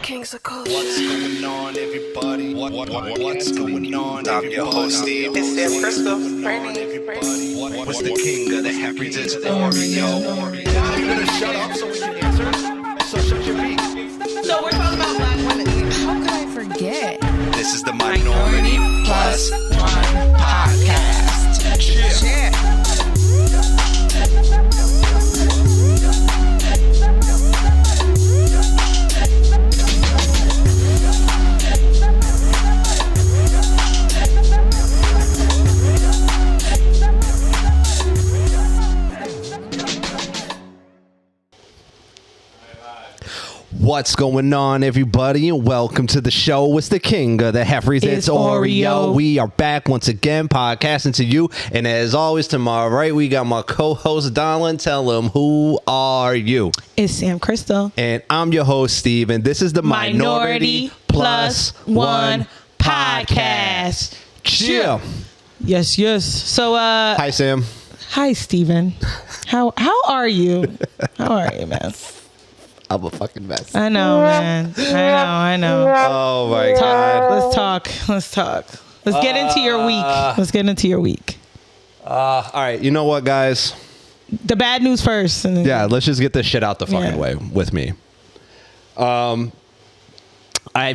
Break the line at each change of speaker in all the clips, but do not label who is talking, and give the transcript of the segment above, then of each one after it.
Kings of Culture.
What's going on, everybody? What's going on, everybody? I'm your host, Steve.
It's Sam Crystal.
What's the king of the happy? It's Oreo. You gonna shut up so we can answer? So shut your beak.
So we're talking about black women.
How could I forget?
This is the Minority Plus
One podcast.
Yeah.
What's going on, everybody? Welcome to the show. It's the king of the Heffries. It's Oreo. We are back once again, podcasting to you. And as always, to my right, we got my co-host, Donlin. Tell him, who are you?
It's Sam Crystal.
And I'm your host, Steve. And this is the Minority Plus One podcast. Chill.
Yes. So,
Hi, Sam.
hi, Steven. How are you? How are you, man?
I'm a fucking mess.
I know, man. I know.
Oh, my God.
Let's talk. Let's get into your week.
All right. You know what, guys?
The bad news first. And then
Yeah, let's just get this shit out the fucking way with me. I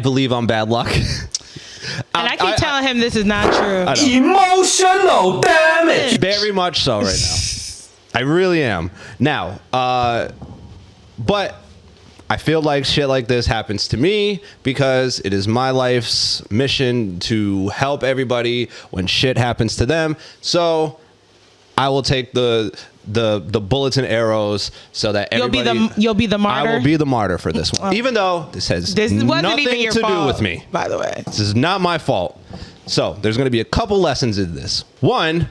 believe I'm bad luck.
And I keep telling him this is not true.
Emotional damage.
Very much so right now. I really am. Now, but I feel like shit like this happens to me because it is my life's mission to help everybody when shit happens to them. So I will take the bullets and arrows so that everybody.
You'll be the martyr.
I will be the martyr for this one, even though this wasn't
wasn't even your fault,
do with me.
by the way.
This is not my fault. So there's going to be a couple lessons in this. One,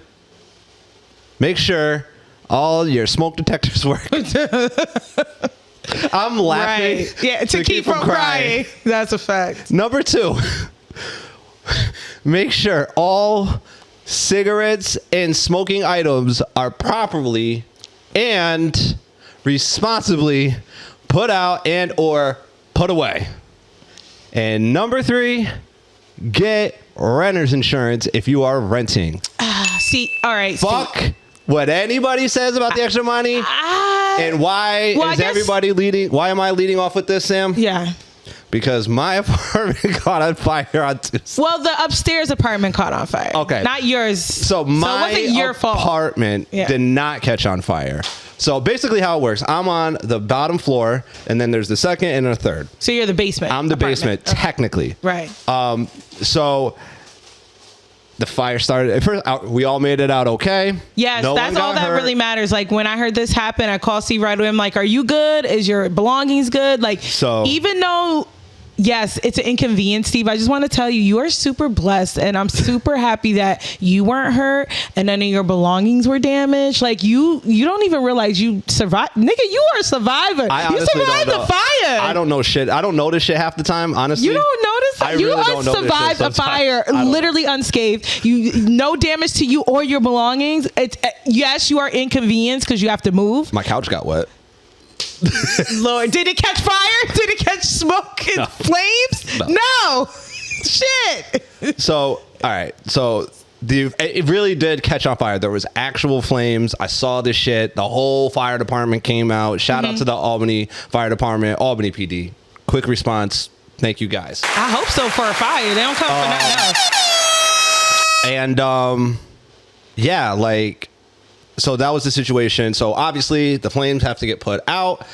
make sure all your smoke detectors work. I'm laughing.
Right. Yeah, to keep from crying. That's a fact.
Number two, make sure all cigarettes and smoking items are properly and responsibly put out and or put away. And number three, get renter's insurance if you are renting.
See, all right.
Fuck what anybody says about the extra money. And why why am I leading off with this, Sam?
Yeah.
Because my apartment caught on fire on Tuesday.
Well, the upstairs apartment caught on fire.
Okay.
Not yours.
So my
it wasn't your fault.
apartment did not catch on fire. So basically how it works, I'm on the bottom floor, and then there's the second and a third.
So you're the basement.
I'm the
apartment.
basement, technically.
Right.
So the fire started. At first, we all made it out okay.
Yes,
No
that's
one
all
got
that
hurt.
really matters. Like when I heard this happen, I called Steve right away. I'm like, "Are you good? Is your belongings good?" Like,
So
even though, yes, it's an inconvenience, Steve, I just want to tell you, you are super blessed, and I'm super happy that you weren't hurt and none of your belongings were damaged. Like you don't even realize you survived, nigga. You are a survivor.
I
You
honestly
survived
don't know.
the fire.
I don't know shit. I don't notice shit half the time, honestly.
You don't notice
I
that? You
really don't notice
survived
shit
a fire
sometimes. I don't.
literally unscathed. No damage to you or your belongings. It's yes, you are inconvenienced because you have to move.
My couch got wet.
Lord, did it catch fire? Did it catch smoke and flames? No. Shit.
So, all right. So it really did catch on fire. There was actual flames. I saw this shit. The whole fire department came out. Shout out to the Albany Fire Department, Albany PD. Quick response. Thank you guys.
I hope so for a fire. They don't come for nothing else.
And yeah, like, so that was the situation. So obviously the flames have to get put out.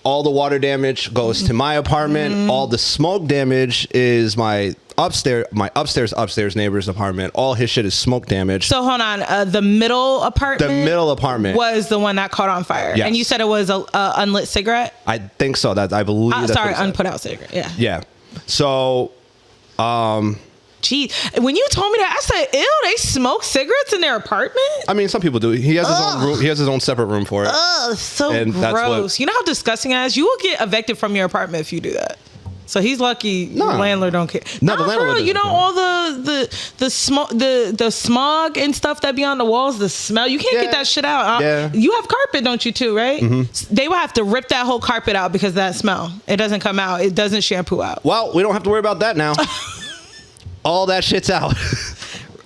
All the water damage goes to my apartment. All the smoke damage is my upstairs neighbor's apartment. All his shit is smoke damage.
So hold on. The middle apartment?
The middle apartment
was the one that caught on fire.
Yes.
And you said it was a unlit cigarette?
I think so. I believe that's
Sorry,
what it said.
unput out cigarette. Yeah.
Yeah. So,
Gee, when you told me that, I said, ew, they smoke cigarettes in their apartment?
I mean, some people do. He has his own room. He has his own separate room for it.
Oh, so
And that's
gross.
what-
You know how disgusting it is? You will get evicted from your apartment if you do that. So he's lucky. The landlord don't care.
No, the landlord doesn't
You know
care.
all the smoke, the smog and stuff that be on the walls, the smell. You can't get that shit out.
Yeah.
You have carpet, don't you too? Right? They will have to rip that whole carpet out because of that smell. It doesn't come out. It doesn't shampoo out.
Well, we don't have to worry about that now. All that shit's out.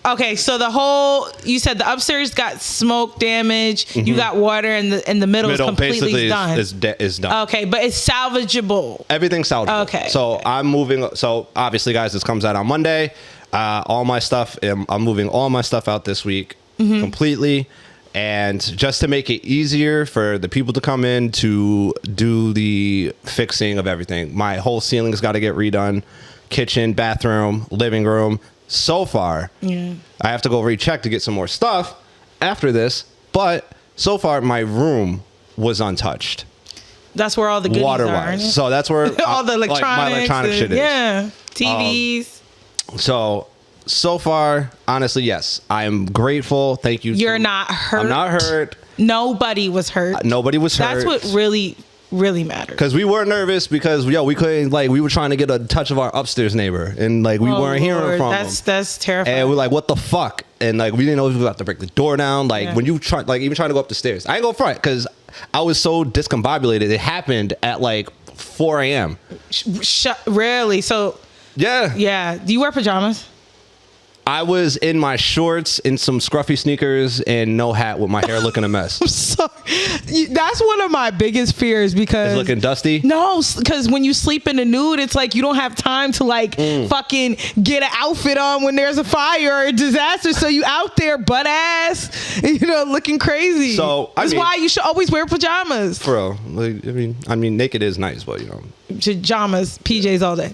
Okay, so you said the upstairs got smoke damage. You got water, and the middle is completely
basically
done.
is done.
Okay, but it's salvageable.
Everything's salvageable.
Okay.
So I'm moving. So obviously, guys, this comes out on Monday. All my stuff. I'm moving all my stuff out this week completely, and just to make it easier for the people to come in to do the fixing of everything. My whole ceiling's got to get redone. Kitchen, bathroom, living room. So far, I have to go recheck to get some more stuff after this. But so far, my room was untouched.
That's where all the goodies
Water-wise.
are.
So that's where
all the electronics.
my electronic shit is.
Yeah, TVs.
So far, honestly, yes. I am grateful. Thank you.
You're not hurt.
I'm not hurt.
Nobody was hurt.
Nobody was hurt.
That's what really matters.
Because we were nervous because we couldn't, we were trying to get a touch of our upstairs neighbor, and we weren't hearing from him.
That's terrifying.
And we're like, what the fuck? And we didn't know if we were about to break the door down. When you try, even trying to go up the stairs, I ain't go front because I was so discombobulated. It happened at 4 a.m.
Really? So yeah. Do you wear pajamas?
I was in my shorts and some scruffy sneakers and no hat with my hair looking a mess.
I'm sorry. That's one of my biggest fears because
It's looking dusty?
No, because when you sleep in the nude, it's you don't have time to fucking get an outfit on when there's a fire or a disaster. So you out there butt ass, looking crazy.
So
that's why you should always wear pajamas.
For real. I mean, naked is nice, but
pajamas, PJs all day.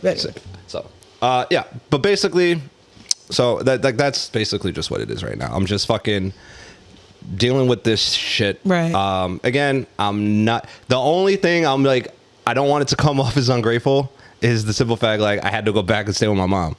So yeah, but basically. So that's basically just what it is right now. I'm just fucking dealing with this shit.
Right.
Again, I'm not. The only thing I don't want it to come off as ungrateful is the simple fact I had to go back and stay with my mom.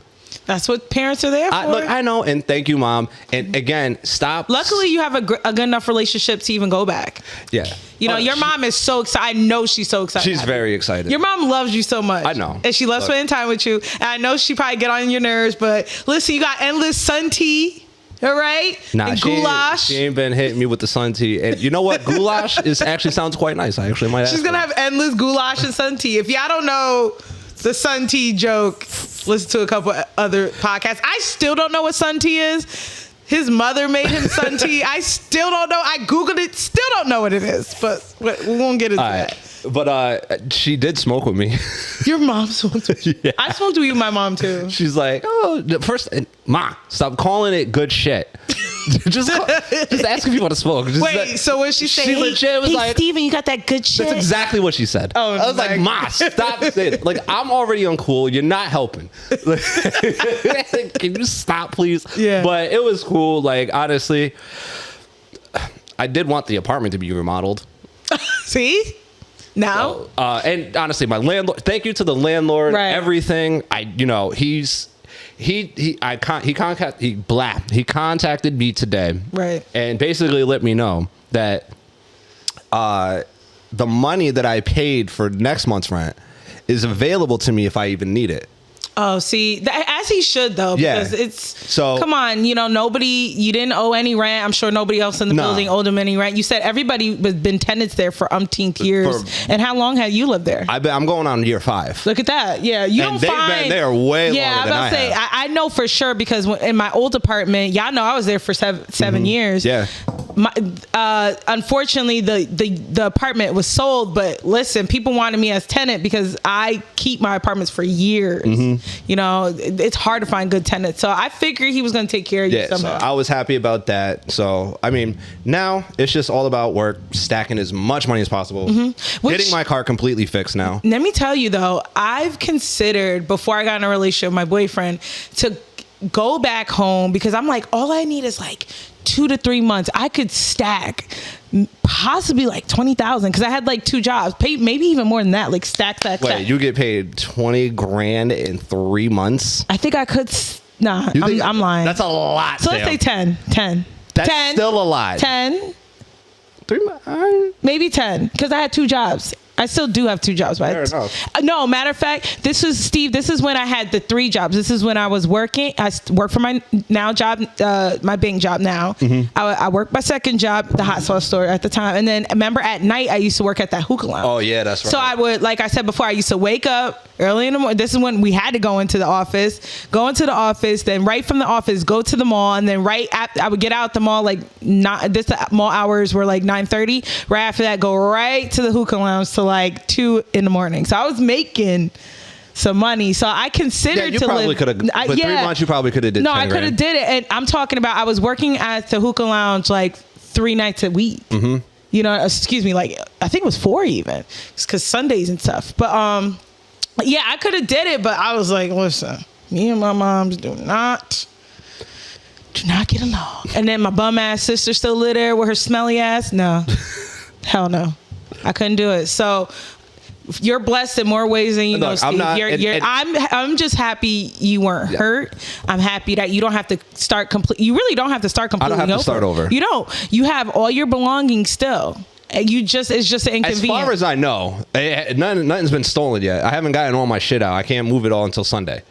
That's
what parents are there for.
I know, and thank you, Mom. And again, stop.
Luckily, you have a good enough relationship to even go back.
Yeah.
Your mom is so excited. I know she's so excited.
She's very excited.
Your mom loves you so much.
I know.
And she loves spending time with you. And I know she probably get on your nerves, but listen, you got endless sun tea. All right?
Nah,
and goulash.
She ain't been hitting me with the sun tea. And you know what? Goulash actually sounds quite nice. I actually might ask
She's going to have endless goulash and sun tea. If y'all don't know the sun tea joke, listen to a couple other podcasts. I still don't know what sun tea is. His mother made him sun tea. I still don't know. I Googled it. Still don't know what it is. But we won't get into that.
But she did smoke with me.
Your mom smoked with you? Yeah. I smoked with you, my mom, too.
She's like, Ma, stop calling it good shit. just asking people to smoke.
So what she say?
She legit was like,
Steven, you got that good shit?
That's exactly what she said.
Oh,
I was like, Ma, stop saying it. I'm already uncool. You're not helping. Can you stop, please?
Yeah.
But it was cool. Honestly, I did want the apartment to be remodeled.
See? Now?
And honestly, my landlord, thank you to the landlord,
right.
Everything. He contacted me today.
Right.
And basically let me know that the money that I paid for next month's rent is available to me if I even need it.
Oh, see, as he should though, because come on, you didn't owe any rent. I'm sure nobody else in the building owed him any rent. You said everybody has been tenants there for umpteenth years. And how long have you lived there?
I'm going on year 5.
Look at that. Yeah,
they've been there way longer than I have.
I know for sure because in my old apartment, y'all know I was there for 7 years.
Yeah.
Unfortunately, the apartment was sold, but listen, people wanted me as tenant because I keep my apartments for years. It's hard to find good tenants, so I figured he was going to take care of you somehow.
So I was happy about that. So I mean, now it's just all about work, stacking as much money as possible, getting my car completely fixed now.
Let me tell you though, I've considered before I got in a relationship with my boyfriend to go back home because I'm like, all I need is 2 to 3 months. I could stack possibly $20,000 because I had 2 jobs, pay maybe even more than that. Stack.
Wait, you get paid $20,000 in 3 months?
I think I could. Nah, I'm lying.
That's a lot.
So let's say 10.
That's
10,
still a lot.
10.
3 months,
maybe 10 because I had 2 jobs. I still do have 2 jobs.
Fair enough.
No, matter of fact, this is when I had the 3 jobs. This is when I was working. I work for my now job, my Bing job now. I worked my second job, the hot sauce store at the time. And then remember at night, I used to work at that hookah lounge.
Oh, yeah, that's right.
So I would, like I said before, I used to wake up early in the morning. This is when we had to go into the office, then right from the office, go to the mall. And then I would get out the mall, the mall hours were like 9:30. Right after that, go right to the hookah lounge till like 2 in the morning. So I was making some money. So I considered
you probably could have. With 3 months, you probably could have did.
No, I could have did it. And I'm talking about I was working at the hookah lounge like 3 nights a week. You know, excuse me, like I think it was 4 even, because Sundays and stuff. But yeah, I could have did it, but I was like, listen, me and my moms do not get along. And then my bum ass sister still live there with her smelly ass. No, hell no, I couldn't do it. So you're blessed in more ways than you know, Steve. I'm just happy you weren't hurt. I'm happy that you don't have to start you really don't have to start completely over.
I don't have to start over.
You don't. You have all your belongings still. It's just an inconvenience.
As far as I know, nothing's been stolen yet. I haven't gotten all my shit out. I can't move it all until Sunday.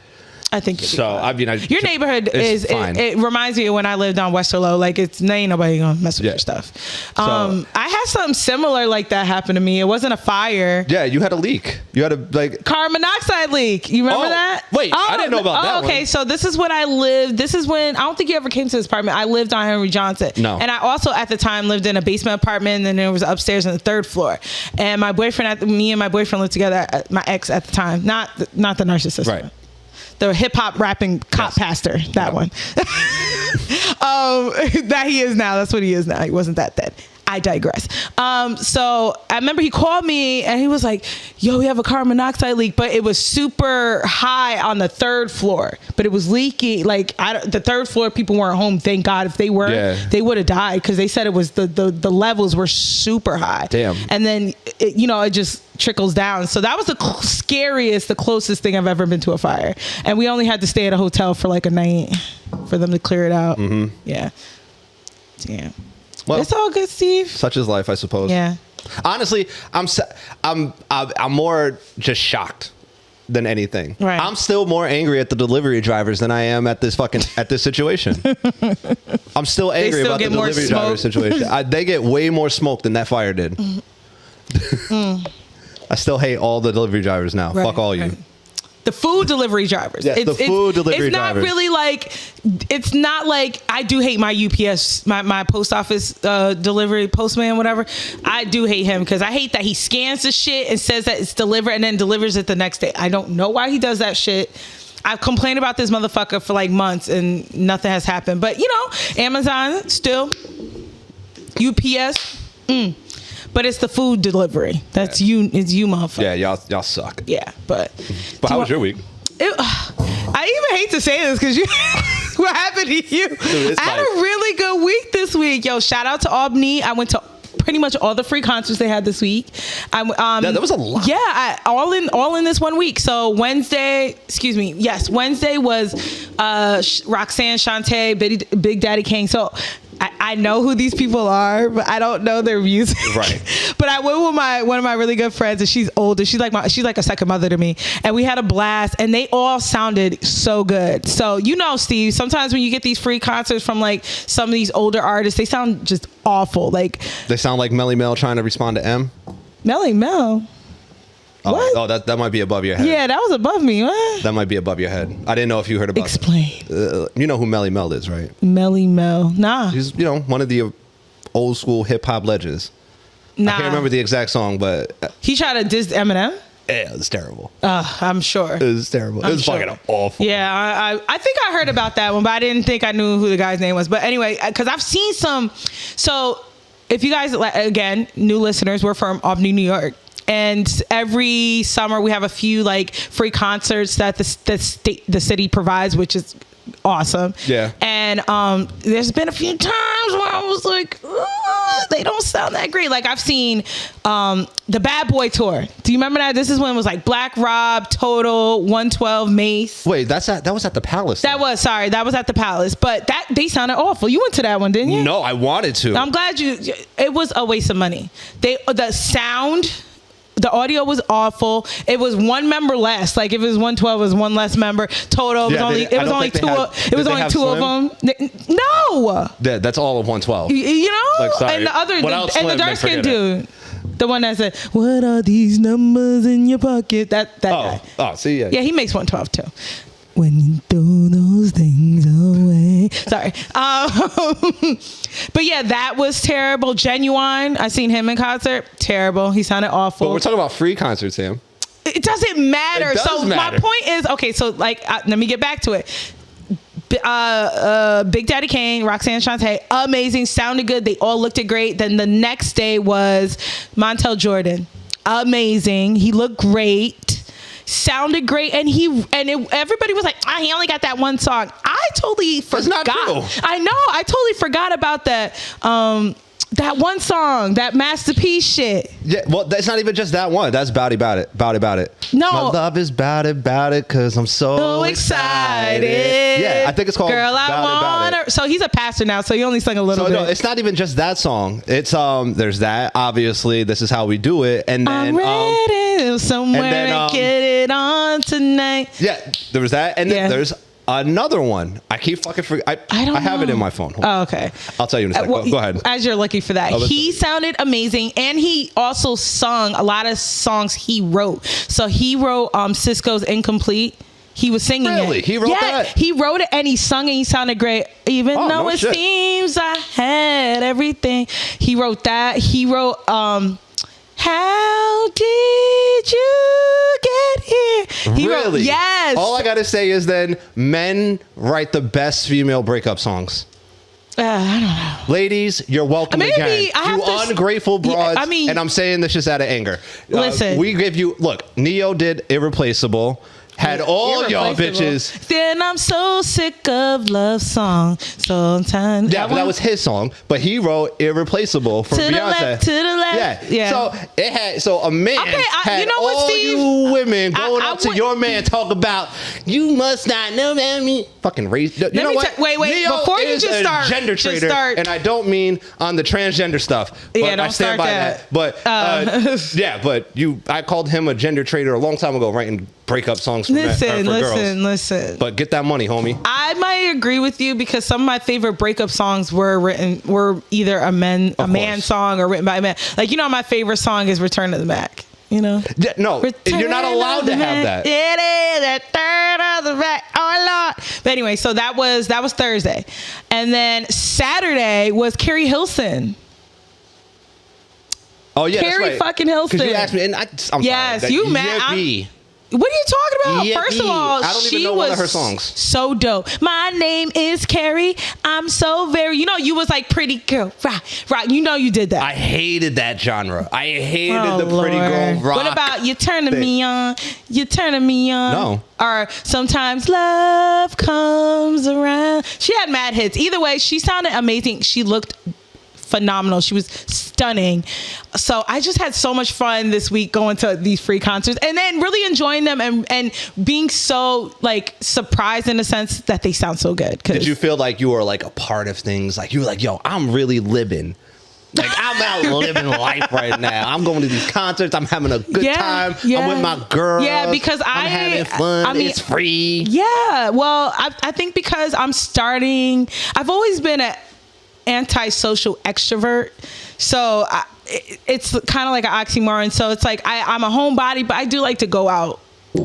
I think
so. I mean,
your neighborhood is fine. It reminds me of when I lived on Westerlo. Like ain't nobody gonna mess with your stuff. I had something similar like that happen to me. It wasn't a fire.
Yeah, you had a leak. You had a
carbon monoxide leak. You remember that?
Wait, I didn't know about that.
Okay, so this is when I lived. This is when I don't think you ever came to this apartment. I lived on Henry Johnson.
No,
and I also at the time lived in a basement apartment, and then there was upstairs on the 3rd floor. And my boyfriend, me and my boyfriend lived together. My ex at the time, not the narcissist.
Right.
The hip hop rapping cop pastor, that one. That he is now. That's what he is now. He wasn't that then. I digress. So I remember he called me and he was like, yo, we have a carbon monoxide leak, but it was super high on the 3rd floor, but it was leaking. Like the 3rd floor people weren't home. Thank God. If they were, they would have died, because they said it was the levels were super high.
Damn.
And then, it just trickles down. So that was the scariest, the closest thing I've ever been to a fire. And we only had to stay at a hotel for like a night for them to clear it out. Yeah. Damn. Well, it's all good, Steve.
Such is life, I suppose.
Yeah.
Honestly, I'm more just shocked than anything.
Right.
I'm still more angry at the delivery drivers than I am at this situation. I'm still angry about the delivery driver situation. They get way more smoke than that fire did. I still hate all the delivery drivers now.
Right,
Fuck all you.
The food delivery drivers.
Yes, the food delivery drivers.
It's not like I do hate my UPS, my post office delivery postman, whatever. I do hate him because I hate that he scans the shit and says that it's delivered and then delivers it the next day. I don't know why he does that shit. I've complained about this motherfucker for like months and nothing has happened. But Amazon still, UPS, but it's the food delivery. That's you. It's you, motherfucker.
Yeah, y'all suck.
Yeah, but
how was your week?
I even hate to say this because what happened to you? Dude, I had a really good week this week. Yo, shout out to Albany. I went to pretty much all the free concerts they had this week.
That was a lot.
Yeah, all in this one week. So Wednesday was Roxanne, Shantae, Big Daddy Kane. So I know who these people are, but I don't know their music.
Right.
But I went with one of my really good friends, and she's older. She's like a second mother to me, and we had a blast. And they all sounded so good. So Steve, sometimes when you get these free concerts from like some of these older artists, they sound just awful. Like
they sound like Melly Mel trying to respond to M.
Melly Mel. What?
Oh, that might be above your head.
Yeah, that was above me. What?
That might be above your head. I didn't know if you heard about.
Explain.
You know who Melly Mel is, right?
Melly Mel. Nah.
He's one of the old school hip hop legends. Nah. I can't remember the exact song, but
he tried to diss Eminem.
Yeah, it was terrible.
I'm sure.
It was terrible. It was fucking awful.
Yeah, I think I heard about that one, but I didn't think I knew who the guy's name was. But anyway, because I've seen some. So if you guys, again, new listeners, we're from Albany, New York. And every summer we have a few like free concerts that the city provides, which is awesome.
Yeah.
And there's been a few times where I was like, they don't sound that great. Like I've seen the Bad Boy tour. Do you remember that? This is when it was like Black Rob, Total, 112, Mace.
Wait, that was at the Palace.
That was at the Palace, but they sounded awful. You went to that one, didn't you?
No, I wanted to.
I'm glad it was a waste of money. The sound. The audio was awful. It was one member less. Like if it was 112, it was one less member. Total, it was only two of them. No.
That's all of 112.
You know,
Like, sorry.
and the other,
What else,
and the
Slim?
dark skinned
Forget
dude. The one that said, "What are these numbers in your pocket?" That guy.
Oh, see, yeah.
Yeah, he makes 112 too. When you throw those things away. Sorry. But yeah, that was terrible. Genuine. I seen him in concert. Terrible. He sounded awful.
But we're talking about free concerts, Sam.
It doesn't matter.
It does
so
matter.
my point is, okay, so like, let me get back to it. Big Daddy Kane, Roxanne Shante, amazing, sounded good. They all looked great. Then the next day was Montel Jordan, amazing. He looked great, sounded great, and everybody was like, he only got that one song. I totally forgot.
That's not true.
I know. I totally forgot about that. That one song, that masterpiece shit.
Yeah, well, that's not even just that one. That's Bout It.
No.
My love is Bout It, because I'm so excited. Yeah, I think it's called
Girl, I
Bout
Want
It.
Her. So he's a pastor now, so he only sang a little bit.
No, it's not even just that song. It's there's that, obviously, This Is How We Do It, and then
I'm ready somewhere
and then,
to get it on tonight.
yeah, there was that, and then
Yeah.
there's another one. I keep fucking forgetting. I have it in my phone. Hold on.
Oh, okay.
I'll tell you in a second. Go ahead.
As you're looking for that,
Oh,
he sounded amazing, and he also sung a lot of songs he wrote. So he wrote Cisco's Incomplete. He was singing it.
Really? He wrote that?
He wrote it and he sung it. He sounded great. Even though
no
it
shit.
seems I had everything. He wrote that. He wrote How did you get here? He
Really?
wrote, yes.
All I gotta say is then men write the best female breakup songs.
I don't know.
Ladies, you're welcome
Maybe
again.
I have
You
to-
ungrateful
Yeah,
broads.
I mean-
and I'm saying this just out of anger.
Listen.
We give you, look, Neo did Irreplaceable. Had all y'all
Irreplaceable.
bitches.
Then I'm so sick of love songs. Sometimes.
Yeah, but that was his song. But he wrote Irreplaceable for
To the
Beyonce.
left, to the left. Yeah.
So it had a man
Okay,
had
you know what,
all
Steve?
you women going
I
up to
would-
your man talk about you must not know about me. Fucking race. You know
me
what?
wait,
Neo
before you
is
just
a
start-
gender
just
traitor,
start-
and I don't mean on the transgender stuff. But
Yeah,
I
don't
stand
start
by
that.
But yeah, but I called him a gender traitor a long time ago, writing breakup songs for girls.
Listen.
But get that money, homie.
I might agree with you because some of my favorite breakup songs were either a man
course.
song or written by a man. Like, you know, my favorite song is "Return to the Mac." You know?
Yeah, no, you're not allowed to have that.
It is a third of the Mac. Oh Lord. But anyway, so that was Thursday, and then Saturday was Carrie Hilson.
Oh yeah,
Carrie
that's right.
fucking Hilson.
'Cause you asked me, and I'm
Yes,
sorry.
you mad?
Yippee.
What are you talking about?
Yippee.
First of all,
I don't even
she
know
was
one of her songs.
so dope. My name is Carrie. I'm so very. You know, you was like pretty girl rock. You know, you did that.
I hated that genre. I hated
Oh,
the pretty girl
Lord.
rock.
What about you turning
thing.
me on? You turning me on?
No.
Or sometimes love comes around. She had mad hits. Either way, she sounded amazing. She looked phenomenal. She was stunning. So I just had so much fun this week going to these free concerts and then really enjoying them and being so like surprised in a sense that they sound so good.
Did you feel like you were like a part of things? Like you were like, yo, I'm really living. Like I'm out living life right now. I'm going to these concerts. I'm having a good time.
Yeah.
I'm with my girls.
Yeah, because
I'm having fun.
I mean,
it's free.
Yeah. Well, I think because I've always been an antisocial extrovert. So it's kind of like an oxymoron. So it's like I'm a homebody, but I do like to go out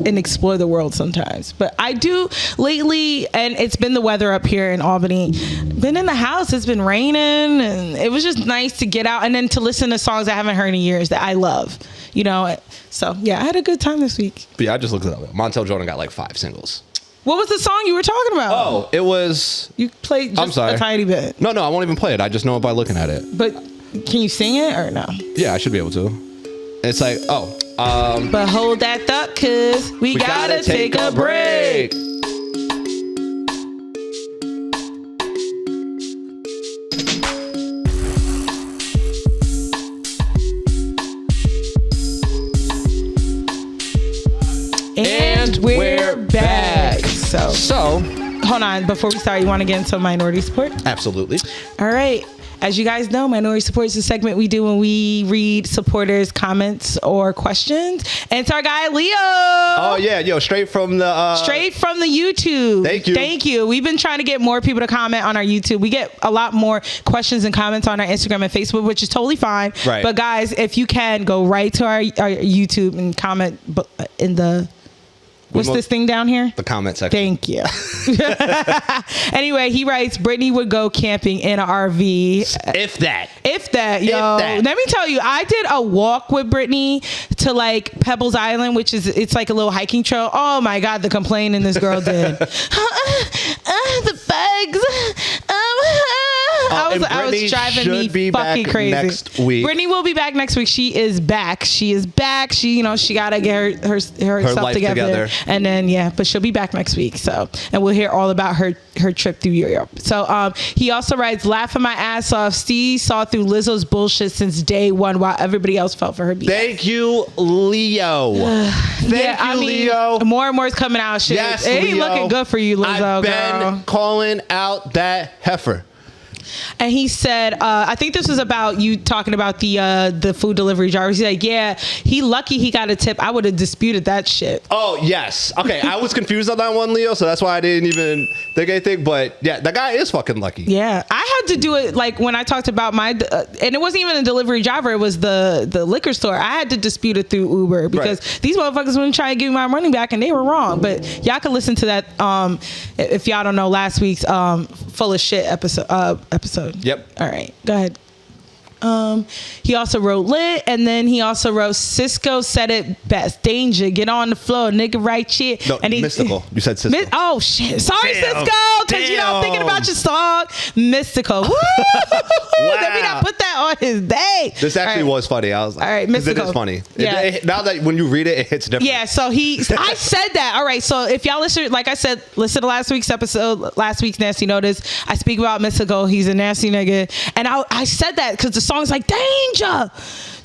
and explore the world sometimes. But I do lately, and it's been the weather up here in Albany, been in the house. It's been raining, and it was just nice to get out and then to listen to songs I haven't heard in years that I love. You know, so yeah, I had a good time this week.
But yeah, I just looked it up. Montel Jordan got like 5 singles.
What was the song you were talking about?
Oh, it was.
You played just a tiny bit.
No, I won't even play it. I just know it by looking at it.
But can you sing it or no?
Yeah, I should be able to. It's like,
But hold that thought, cause we gotta take a break. And we're back. So
So,
hold on, before we start, you want to get into minority support?
absolutely.
All right. as you guys know, Minority Support is a segment we do when we read supporters' comments or questions. And it's our guy, Leo.
Oh, yeah. Yo, straight from the
YouTube.
Thank you.
We've been trying to get more people to comment on our YouTube. We get a lot more questions and comments on our Instagram and Facebook, which is totally fine.
Right.
But guys, if you can, go right to our YouTube and comment in the... What's this thing down here?
The comment section.
Thank you. Anyway, he writes, Brittany would go camping in an RV. If that, yo. Let me tell you, I did a walk with Brittany to like Pebbles Island, which is, it's like a little hiking trail. Oh my God, the complaining this girl did. The bugs. I was driving me fucking crazy.
Next week.
Brittany will be back next week. She is back. She got to get herself together. And then, but she'll be back next week. So, and we'll hear all about her trip through Europe. So, he also writes, laughing my ass off. Steve saw through Lizzo's bullshit since day one while everybody else felt for her BS.
Thank you, Leo. Thank you, Leo.
More and more is coming out. Shit.
Yes,
it ain't
Leo.
looking good for you, Lizzo,
I've been
girl.
calling out that heifer.
And he said, I think this was about you talking about the food delivery drivers. He's like, yeah, he lucky he got a tip. I would have disputed that shit.
Oh, yes. Okay, I was confused on that one, Leo, so that's why I didn't even think anything. But yeah, that guy is fucking lucky.
Yeah, I had to do it like when I talked about my, and it wasn't even a delivery driver. It was the liquor store. I had to dispute it through Uber because these motherfuckers wouldn't try to give me my money back, and they were wrong. But y'all can listen to that if y'all don't know last week's full of shit episode.
Yep.
All right, go ahead. He also wrote lit, and then he also wrote Cisco said it best. Danger, get on the floor, nigga, right shit.
No,
and
mystical. You said Cisco.
Oh shit, sorry,
Damn.
Cisco, because I'm thinking about your song, mystical. Woo! Let me not put that on his day.
This actually was funny. I was like,
all right, mystical.
It is funny.
Yeah.
Now that when you read it hits different.
Yeah, so I said that. All right, so if y'all listen, like I said, listen to last week's episode, last week's Nasty Notice. I speak about mystical. He's a nasty nigga, and I said that because the song's like danger,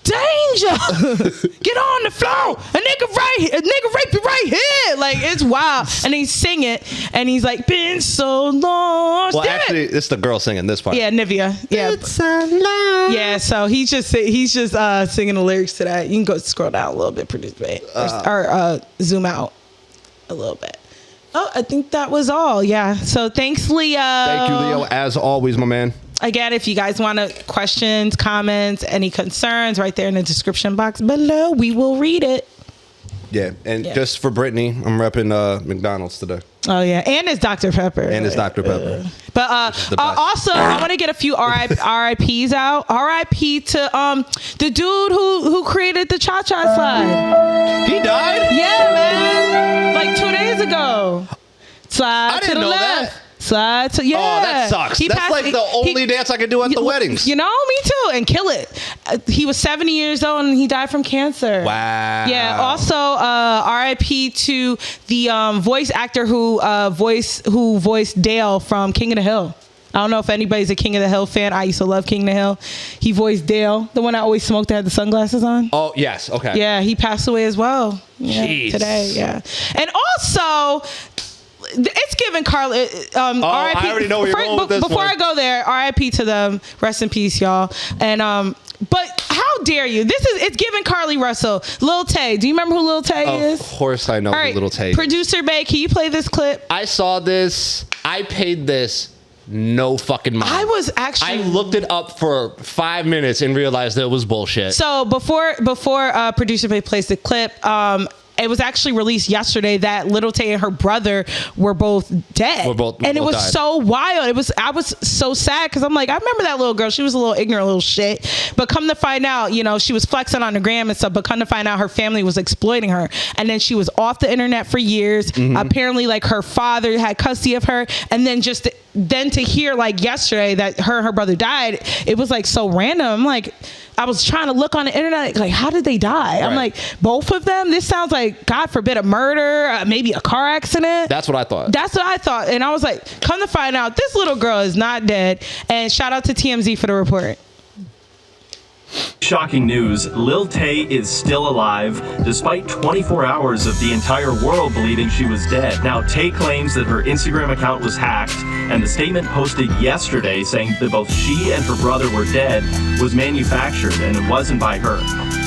get on the floor, a nigga rape you right here, like it's wild. And he's singing, and he's like, been so long.
Well, actually, it's the girl singing this part.
Yeah, Nivea. Yeah, it's so long. Yeah, so he's just singing the lyrics to that. You can go scroll down a little bit, produce babe, or zoom out a little bit. Oh, I think that was all. Yeah. So thanks, Leo.
Thank you, Leo. As always, my man.
Again, if you guys want questions, comments, any concerns, right there in the description box below, we will read it.
Yeah, and just for Brittany, I'm repping McDonald's today.
Oh yeah, and it's Dr. Pepper.
And it's Dr. Pepper.
But also, I want to get a few RIPs out. RIP to the dude who created the cha-cha slide.
He died?
Yeah, man. Like 2 days ago. Slide
I
to
didn't
the
know
left.
that.
Slide to, yeah.
Oh, that sucks. That's like the only dance I can do at the weddings.
You know, me too. And kill it. He was 70 years old and he died from cancer.
Wow.
Yeah. Also, RIP to the voice actor who voiced Dale from King of the Hill. I don't know if anybody's a King of the Hill fan. I used to love King of the Hill. He voiced Dale, the one I always smoked that had the sunglasses on.
Oh, yes. Okay.
Yeah, he passed away as well. Yeah,
Jeez.
today. Yeah. And also, it's giving Carla. RIP.
I already know where you're going with this
Before
one.
I go there, RIP to them. Rest in peace, y'all. And but how dare you? It's giving Carly Russell. Lil Tay. Do you remember who Lil Tay is?
Of course I know who Lil Tay is.
Producer Bay, can you play this clip?
I saw this. I paid this. No fucking mind.
I
looked it up for 5 minutes and realized that it was bullshit.
So before Producer Bay plays the clip, it was actually released yesterday that Lil Tay and her brother were both dead. And it was
died.
so wild. I was so sad because I'm like, I remember that little girl. She was a little ignorant, little shit. But come to find out, she was flexing on the gram and stuff. But come to find out, her family was exploiting her. And then she was off the internet for years. Mm-hmm. Apparently, like her father had custody of her. And then then to hear like yesterday that her and her brother died, it was like so random. I'm like, I was trying to look on the internet, like, how did they die? Right. I'm like, both of them? This sounds like, God forbid, a murder, maybe a car accident.
That's what I thought.
And I was like, come to find out, this little girl is not dead. And shout out to TMZ for the report.
Shocking news, Lil Tay is still alive, despite 24 hours of the entire world believing she was dead. Now, Tay claims that her Instagram account was hacked, and the statement posted yesterday saying that both she and her brother were dead was manufactured, and it wasn't by her.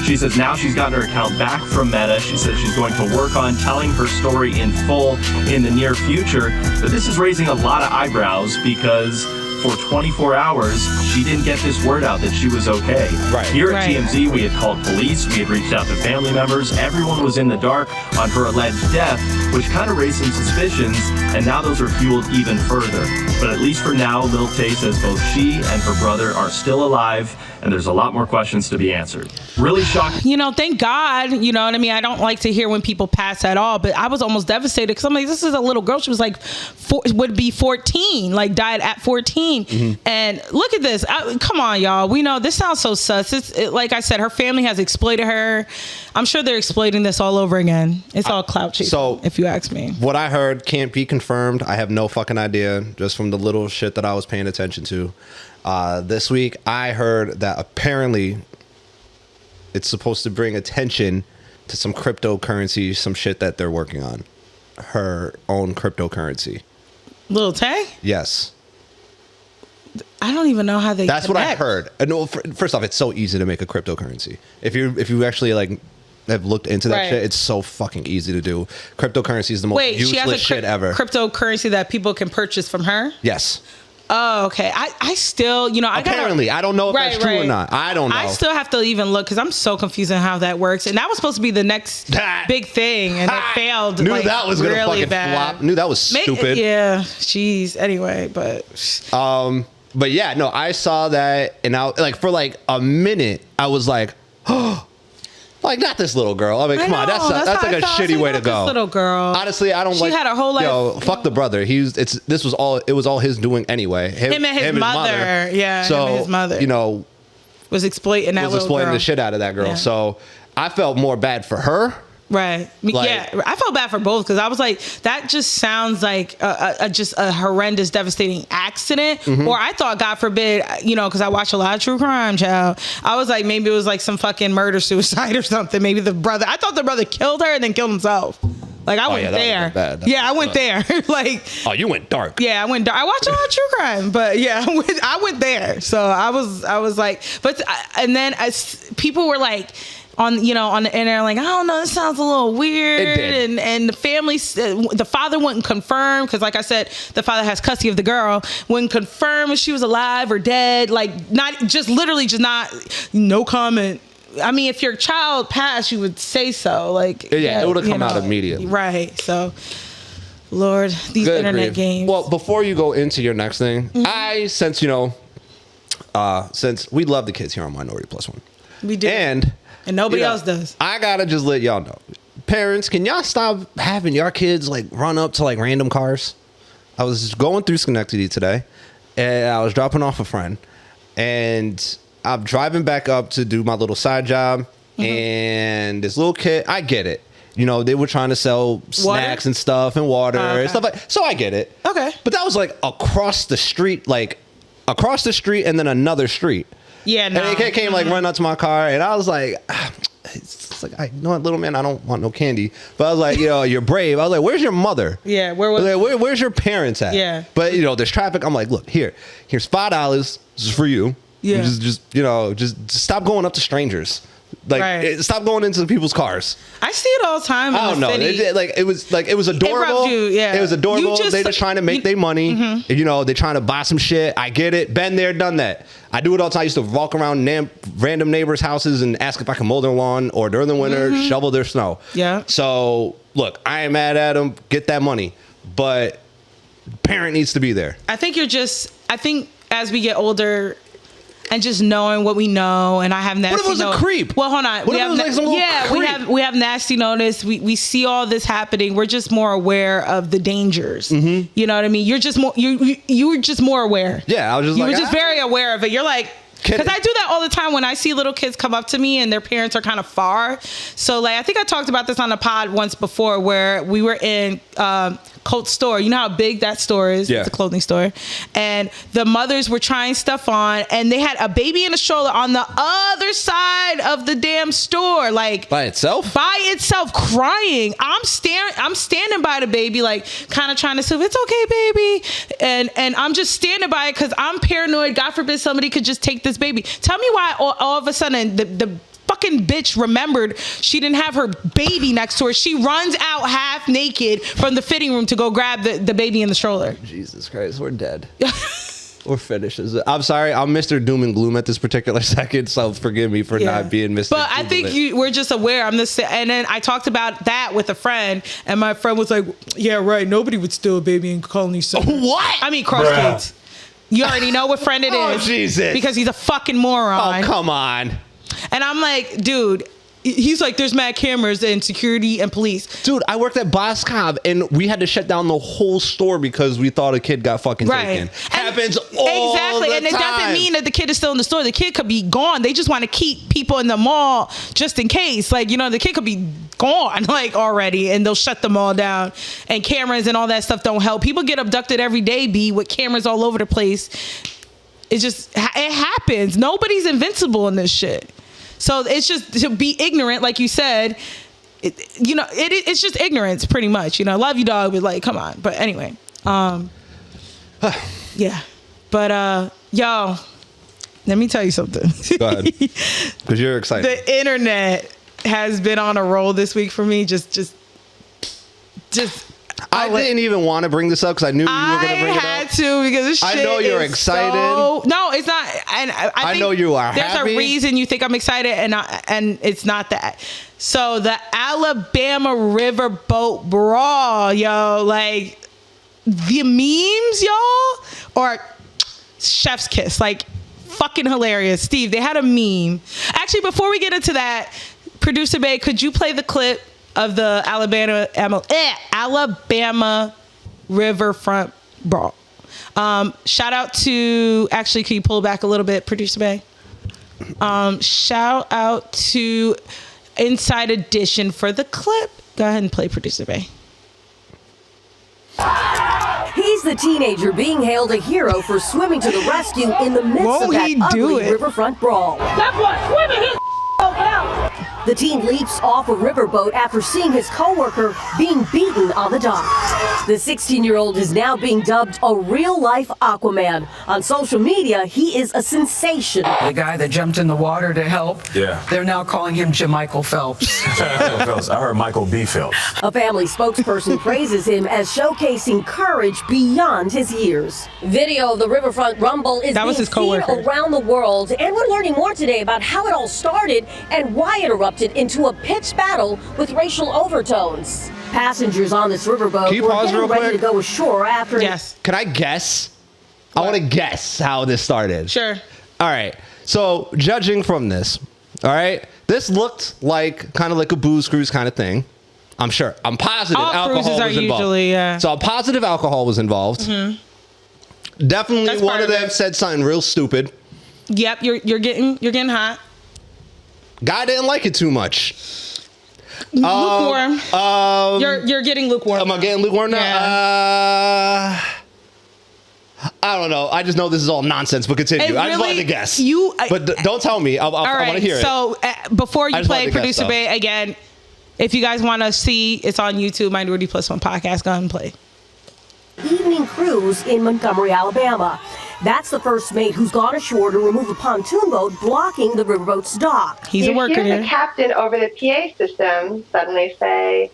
She says now she's gotten her account back from Meta. She says she's going to work on telling her story in full in the near future, but this is raising a lot of eyebrows because for 24 hours, she didn't get this word out that she was okay.
Right.
Here at TMZ, we had called police, we had reached out to family members, everyone was in the dark on her alleged death, which kind of raised some suspicions, and now those are fueled even further. But at least for now, Lil Tay says both she and her brother are still alive, and there's a lot more questions to be answered. Really shocking.
You know, thank God, you know what I mean? I don't like to hear when people pass at all, but I was almost devastated because I'm like, this is a little girl. She was like, would be 14, like died at 14. And look at this. Come on, y'all. We know this sounds so sus. Like I said, her family has exploited her. I'm sure they're exploiting this all over again. It's all clout chasing,
So,
if you ask me.
What I heard can't be confirmed. I have no fucking idea, just from the little shit that I was paying attention to. This week, I heard that apparently it's supposed to bring attention to some cryptocurrency, some shit that they're working on. Her own cryptocurrency.
Lil Tay?
Yes.
I don't even know how they
That's
connect.
what I heard. No, first off, it's so easy to make a cryptocurrency. If you actually like have looked into that shit, it's so fucking easy to do. Cryptocurrency is the most
she has
useless
a
shit ever.
cryptocurrency that people can purchase from her?
Yes.
Oh, okay. I still, you know,
Apparently, I don't know if that's true or not. I don't know.
I still have to even look because I'm so confused on how that works. And that was supposed to be the next big thing, and it failed.
Knew
like,
that was gonna
really
fucking
bad.
flop. Knew that was stupid.
Yeah. Jeez. Anyway, but.
But yeah, no, I saw that, and I like for like a minute, I was like, oh, like not this little girl. I mean, come on, that's like a shitty way to go.
This little girl.
Honestly, I don't like.
She had a whole life.
Yo, fuck the brother. It was all his doing anyway.
Him and his mother. Yeah.
So
him and his mother.
You know,
was exploiting that little girl.
the shit out of that girl.
Yeah.
So I felt more bad for her.
Right.
Like,
yeah. I felt bad for both because I was like, that just sounds like just a horrendous, devastating accident.
Mm-hmm.
Or I thought, God forbid, you know, because I watch a lot of true crime, child. I was like, maybe it was like some fucking murder suicide or something. Maybe I thought the brother killed her and then killed himself. Like I went there.
Bad.
Yeah, I went there. Like,
oh, you went dark.
Yeah, I went dark. I watch a lot of true crime, but yeah, I went there. So I was like, and then as people were like, on the internet, like, I don't know, this sounds a little weird.
It did.
And the family, the father wouldn't confirm because, like I said, the father has custody of the girl. Wouldn't confirm if she was alive or dead. Like, no comment. I mean, if your child passed, you would say so. Like,
yeah, it would have come out immediately.
Right. So, Lord, these
Good
internet
grief.
games.
Well, before you go into your next thing, since we love the kids here on Minority Plus One,
we do, and nobody else does.
I gotta just let y'all know, parents, can y'all stop having your kids like run up to like random cars? I was going through Schenectady today, and I was dropping off a friend, and I'm driving back up to do my little side job, and this little kid, I get it. You know, they were trying to sell snacks and stuff and water and stuff like. So I get it. Okay. But that was like across the street, and then another street.
Yeah, no.
And they came like running up to my car, and I was like, it's like, you know what, little man, I don't want no candy. But I was like, you're brave. I was like, where's your mother?
Yeah,
where's your parents at?
Yeah.
But there's traffic. I'm like, look, here's $5. This is for you.
Yeah.
Just stop going up to strangers. Like, stop going into people's cars.
I see it all the time.
I don't know. It was adorable. It was adorable. They just trying to make their money. Mm-hmm. They're trying to buy some shit. I get it. Been there, done that. I do it all the time. I used to walk around random neighbors' houses and ask if I can mow their lawn, or during the winter, shovel their snow. Yeah. So look, I ain't mad at them. Get that money, but parent needs to be there.
I think as we get older, and just knowing what we know, and I have nasty.
What if it was a creep?
Well, hold on.
What if it was like some little creep?
we have nasty notice. We see all this happening. We're just more aware of the dangers. Mm-hmm. You know what I mean? You're just more you were just more aware.
Yeah, I was just
you were just very aware of it. You're like, Because I do that all the time when I see little kids come up to me and their parents are kind of far. So like, I think I talked about this on the pod once before where we were in Colt store. You know how big that store is?
Yeah.
It's a clothing store. And the mothers were trying stuff on and they had a baby in a stroller on the other side of the damn store. Like
By itself,
crying. I'm standing by the baby, like kind of trying to say, it's okay, baby. And I'm just standing by it because I'm paranoid. God forbid somebody could just take this baby. Tell me why all of a sudden the fucking bitch remembered she didn't have her baby next to her. She runs out half naked from the fitting room to go grab the baby in the stroller.
Jesus Christ, we're dead. We're finished. I'm sorry, I'm Mr. Doom and Gloom at this particular second, so forgive me for not being Mr.
But I think we're just aware. And then I talked about that with a friend, and my friend was like, yeah, right, nobody would steal a baby in Colony Center.
What?
I mean, Cross Gates. You already know what friend it is.
Oh, Jesus.
Because he's a fucking moron.
Oh, come on.
And I'm like, dude, he's like, there's mad cameras and security and police.
Dude, I worked at Boscov and we had to shut down the whole store because we thought a kid got fucking taken. Happens all
exactly.
the
And it
time.
doesn't mean that the kid is still in the store. The kid could be gone. They just want to keep people in the mall just in case. Like, you know, the kid could be gone like already and they'll shut them all down. And cameras and all that stuff don't help. People get abducted every day, B, with cameras all over the place. It happens. Nobody's invincible in this shit. So it's just to be ignorant, like you said, it's just ignorance pretty much. You know, I love you, dog, but like, come on. But anyway, yeah. But y'all, let me tell you something.
Go ahead. Because you're excited.
The internet has been on a roll this week for me. Just.
I didn't even want to bring this up because I knew you were going to bring it up.
I had to because this shit
I know you're
is
excited.
No, it's not. And I think
know you are
there's
happy.
a reason you think I'm excited, and it's not that. So the Alabama riverboat brawl, yo, like the memes, y'all, or chef's kiss, like fucking hilarious. Steve, they had a meme. Actually, before we get into that, Producer Bay, could you play the clip of the Alabama riverfront brawl? Shout out to, actually, can you pull back a little bit, Producer Bay? Shout out to Inside Edition for the clip. Go ahead and play, Producer Bay.
He's the teenager being hailed a hero for swimming to the rescue in the midst of that ugly riverfront brawl.
That's what swimming his out.
The teen leaps off a riverboat after seeing his coworker being beaten on the dock. The 16-year-old is now being dubbed a real-life Aquaman. On social media, he is a sensation.
The guy that jumped in the water to help,
yeah,
they're now calling him Jamichael Phelps.
I heard Michael B. Phelps.
A family spokesperson praises him as showcasing courage beyond his years. Video of the riverfront rumble is being seen around the world, and we're learning more today about how it all started and why it erupted into a pitched battle with racial overtones. Passengers on this riverboat were getting ready to go ashore after...
Yes.
Can I guess? I want to guess how this started.
Sure.
All right. So, judging from this, all right, this looked like kind of like a booze cruise kind of thing. I'm sure. I'm positive alcohol was involved.
Usually, yeah.
So, I'm positive alcohol was involved. Mm-hmm. Definitely
That's
one of them said something real stupid.
Yep, you're getting hot.
Guy didn't like it too much.
Lukewarm. You're getting lukewarm.
Am I getting lukewarm now?
Yeah.
I don't know. I just know this is all nonsense, but continue. I just wanted to guess. But don't tell me. I want to hear it.
So before you play Producer Bay, again, if you guys want to see, it's on YouTube, MinorityPlus1 podcast. Go ahead and play.
Evening cruise in Montgomery, Alabama. That's the first mate who's gone ashore to remove a pontoon boat blocking the riverboat's dock.
He's a worker here.
The captain over the PA system suddenly say,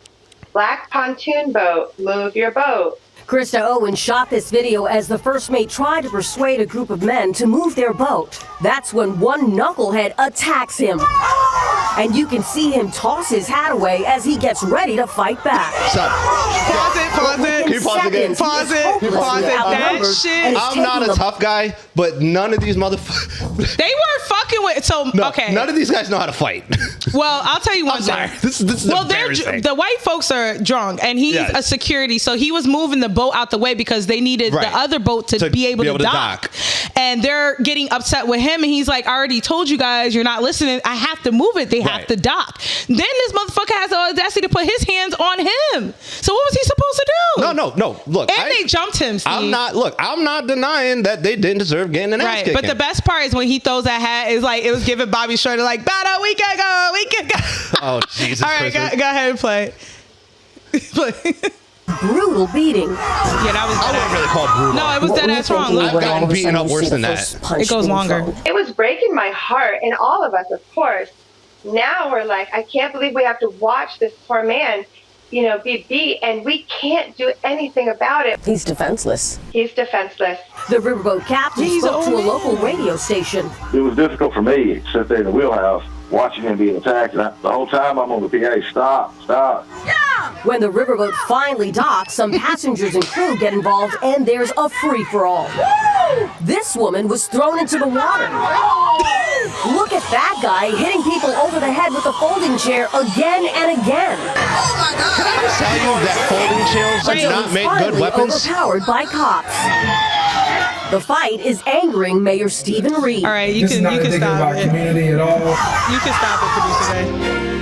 "Black pontoon boat, move your boat."
Krista Owen shot this video as the first mate tried to persuade a group of men to move their boat. That's when one knucklehead attacks him. And you can see him toss his hat away as he gets ready to fight back.
Pause it.
Can you pause again?
Pause it. That shit.
I'm not a tough guy, but none of these motherfuckers.
They were fucking with. So, okay.
None of these guys know how to fight.
Well, I'll tell you one thing.
This is
the white folks are drunk, and he's a security, so he was moving the boat out the way because they needed the other boat to be able to dock. And they're getting upset with him, and he's like, I already told you guys, you're not listening. I have to move it. They have to dock. Then this motherfucker has the audacity to put his hands on him. So what was he supposed to do?
No. Look,
and they jumped him, Steve.
I'm not denying that they didn't deserve getting an ass kicking.
But the best part is when he throws that hat, is like, it was giving Bobby Shorter like, about a week ago.
Oh, Jesus.
All right, go ahead and play.
Brutal beating.
Yeah, that was.
I wouldn't really call it brutal.
No, it was dead ass wrong.
I've gotten beaten up worse than that.
It goes longer.
It was breaking my heart, and all of us, of course. Now we're like, I can't believe we have to watch this poor man, be beat, and we can't do anything about it.
He's defenseless.
He's defenseless.
The riverboat captain spoke to a local radio station.
It was difficult for me to sit there in the wheelhouse watching him being attacked. And the whole time I'm on the PA, stop.
Yeah! When the riverboat finally docks, some passengers and crew get involved, and there's a free-for-all. This woman was thrown into the water. Look at that guy hitting people over the head with a folding chair again and again.
Oh my God! Can I just tell you that folding chairs do not make good weapons?
Overpowered by cops. The fight is angering Mayor Stephen Reed.
All right, you can stop it.
Community at all.
You can stop it, producer.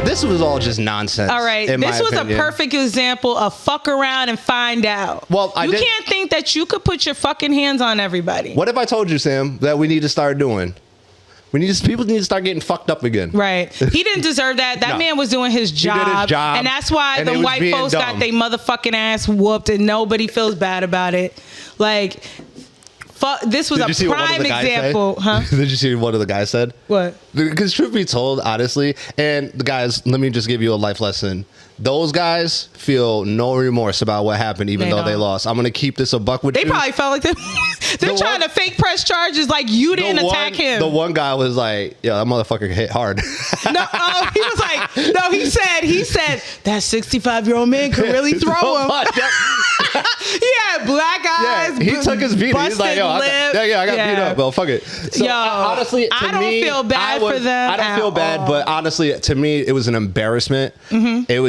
This was all just nonsense.
All right, this was a perfect example of fuck around and find out.
Well, you
can't think that you could put your fucking hands on everybody.
What if I told you, Sam, that we need to start doing? People need to start getting fucked up again.
Right. He didn't deserve that. That man was doing his job.
He did his job.
And that's why the white folks got their motherfucking ass whooped and nobody feels bad about it. Like, fuck, this was a prime example. Huh?
Did you see what one of the guys said?
What?
Because truth be told, honestly, and the guys, let me just give you a life lesson. Those guys feel no remorse about what happened, even though they lost. I'm going to keep this a buck with you.
They probably felt like they're trying to fake press charges like you didn't attack him.
The one guy was like, yo, that motherfucker hit hard.
He was like, no, he said, that 65-year-old man could really throw him. He had black eyes.
Yeah, he took his beating. He's like, yo, I got beat up. Well, fuck it. So, honestly,
I don't feel bad for them.
I don't feel bad, but honestly, to me, it was an embarrassment. Mm-hmm. It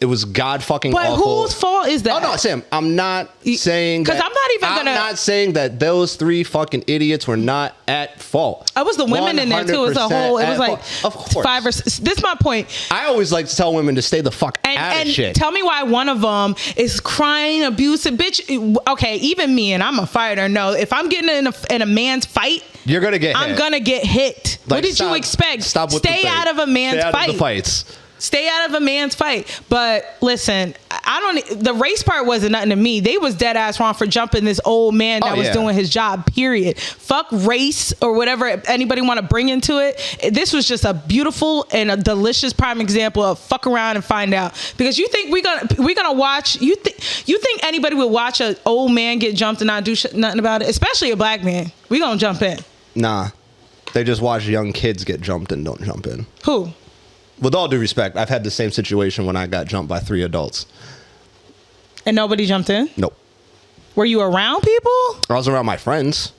was God fucking awful.
But whose fault is that?
Oh no, Sam, I'm not saying
because I'm
not saying that those three fucking idiots were not at fault.
It was the women in there too. It was a whole. It was like
of course.
5 or 6. This is my point.
I always like to tell women to stay the fuck out of shit.
Tell me why one of them is crying, abusive, bitch. Okay, even me, and I'm a fighter. No, if I'm getting in a man's fight,
you're gonna get hit.
I'm gonna get hit. Like, what did you expect? Stay out of a man's fight.
Stay out of the fights.
Stay out of a man's fight. But listen, the race part wasn't nothing to me. They was dead ass wrong for jumping this old man that was doing his job, period. Fuck race or whatever anybody want to bring into it. This was just a beautiful and a delicious prime example of fuck around and find out. Because you think we're gonna watch, you think anybody would watch an old man get jumped and not do nothing about it? Especially a black man. We gonna jump in.
Nah. They just watch young kids get jumped and don't jump in.
Who?
With all due respect, I've had the same situation when I got jumped by 3 adults.
And nobody jumped in?
Nope.
Were you around people?
I was around my friends.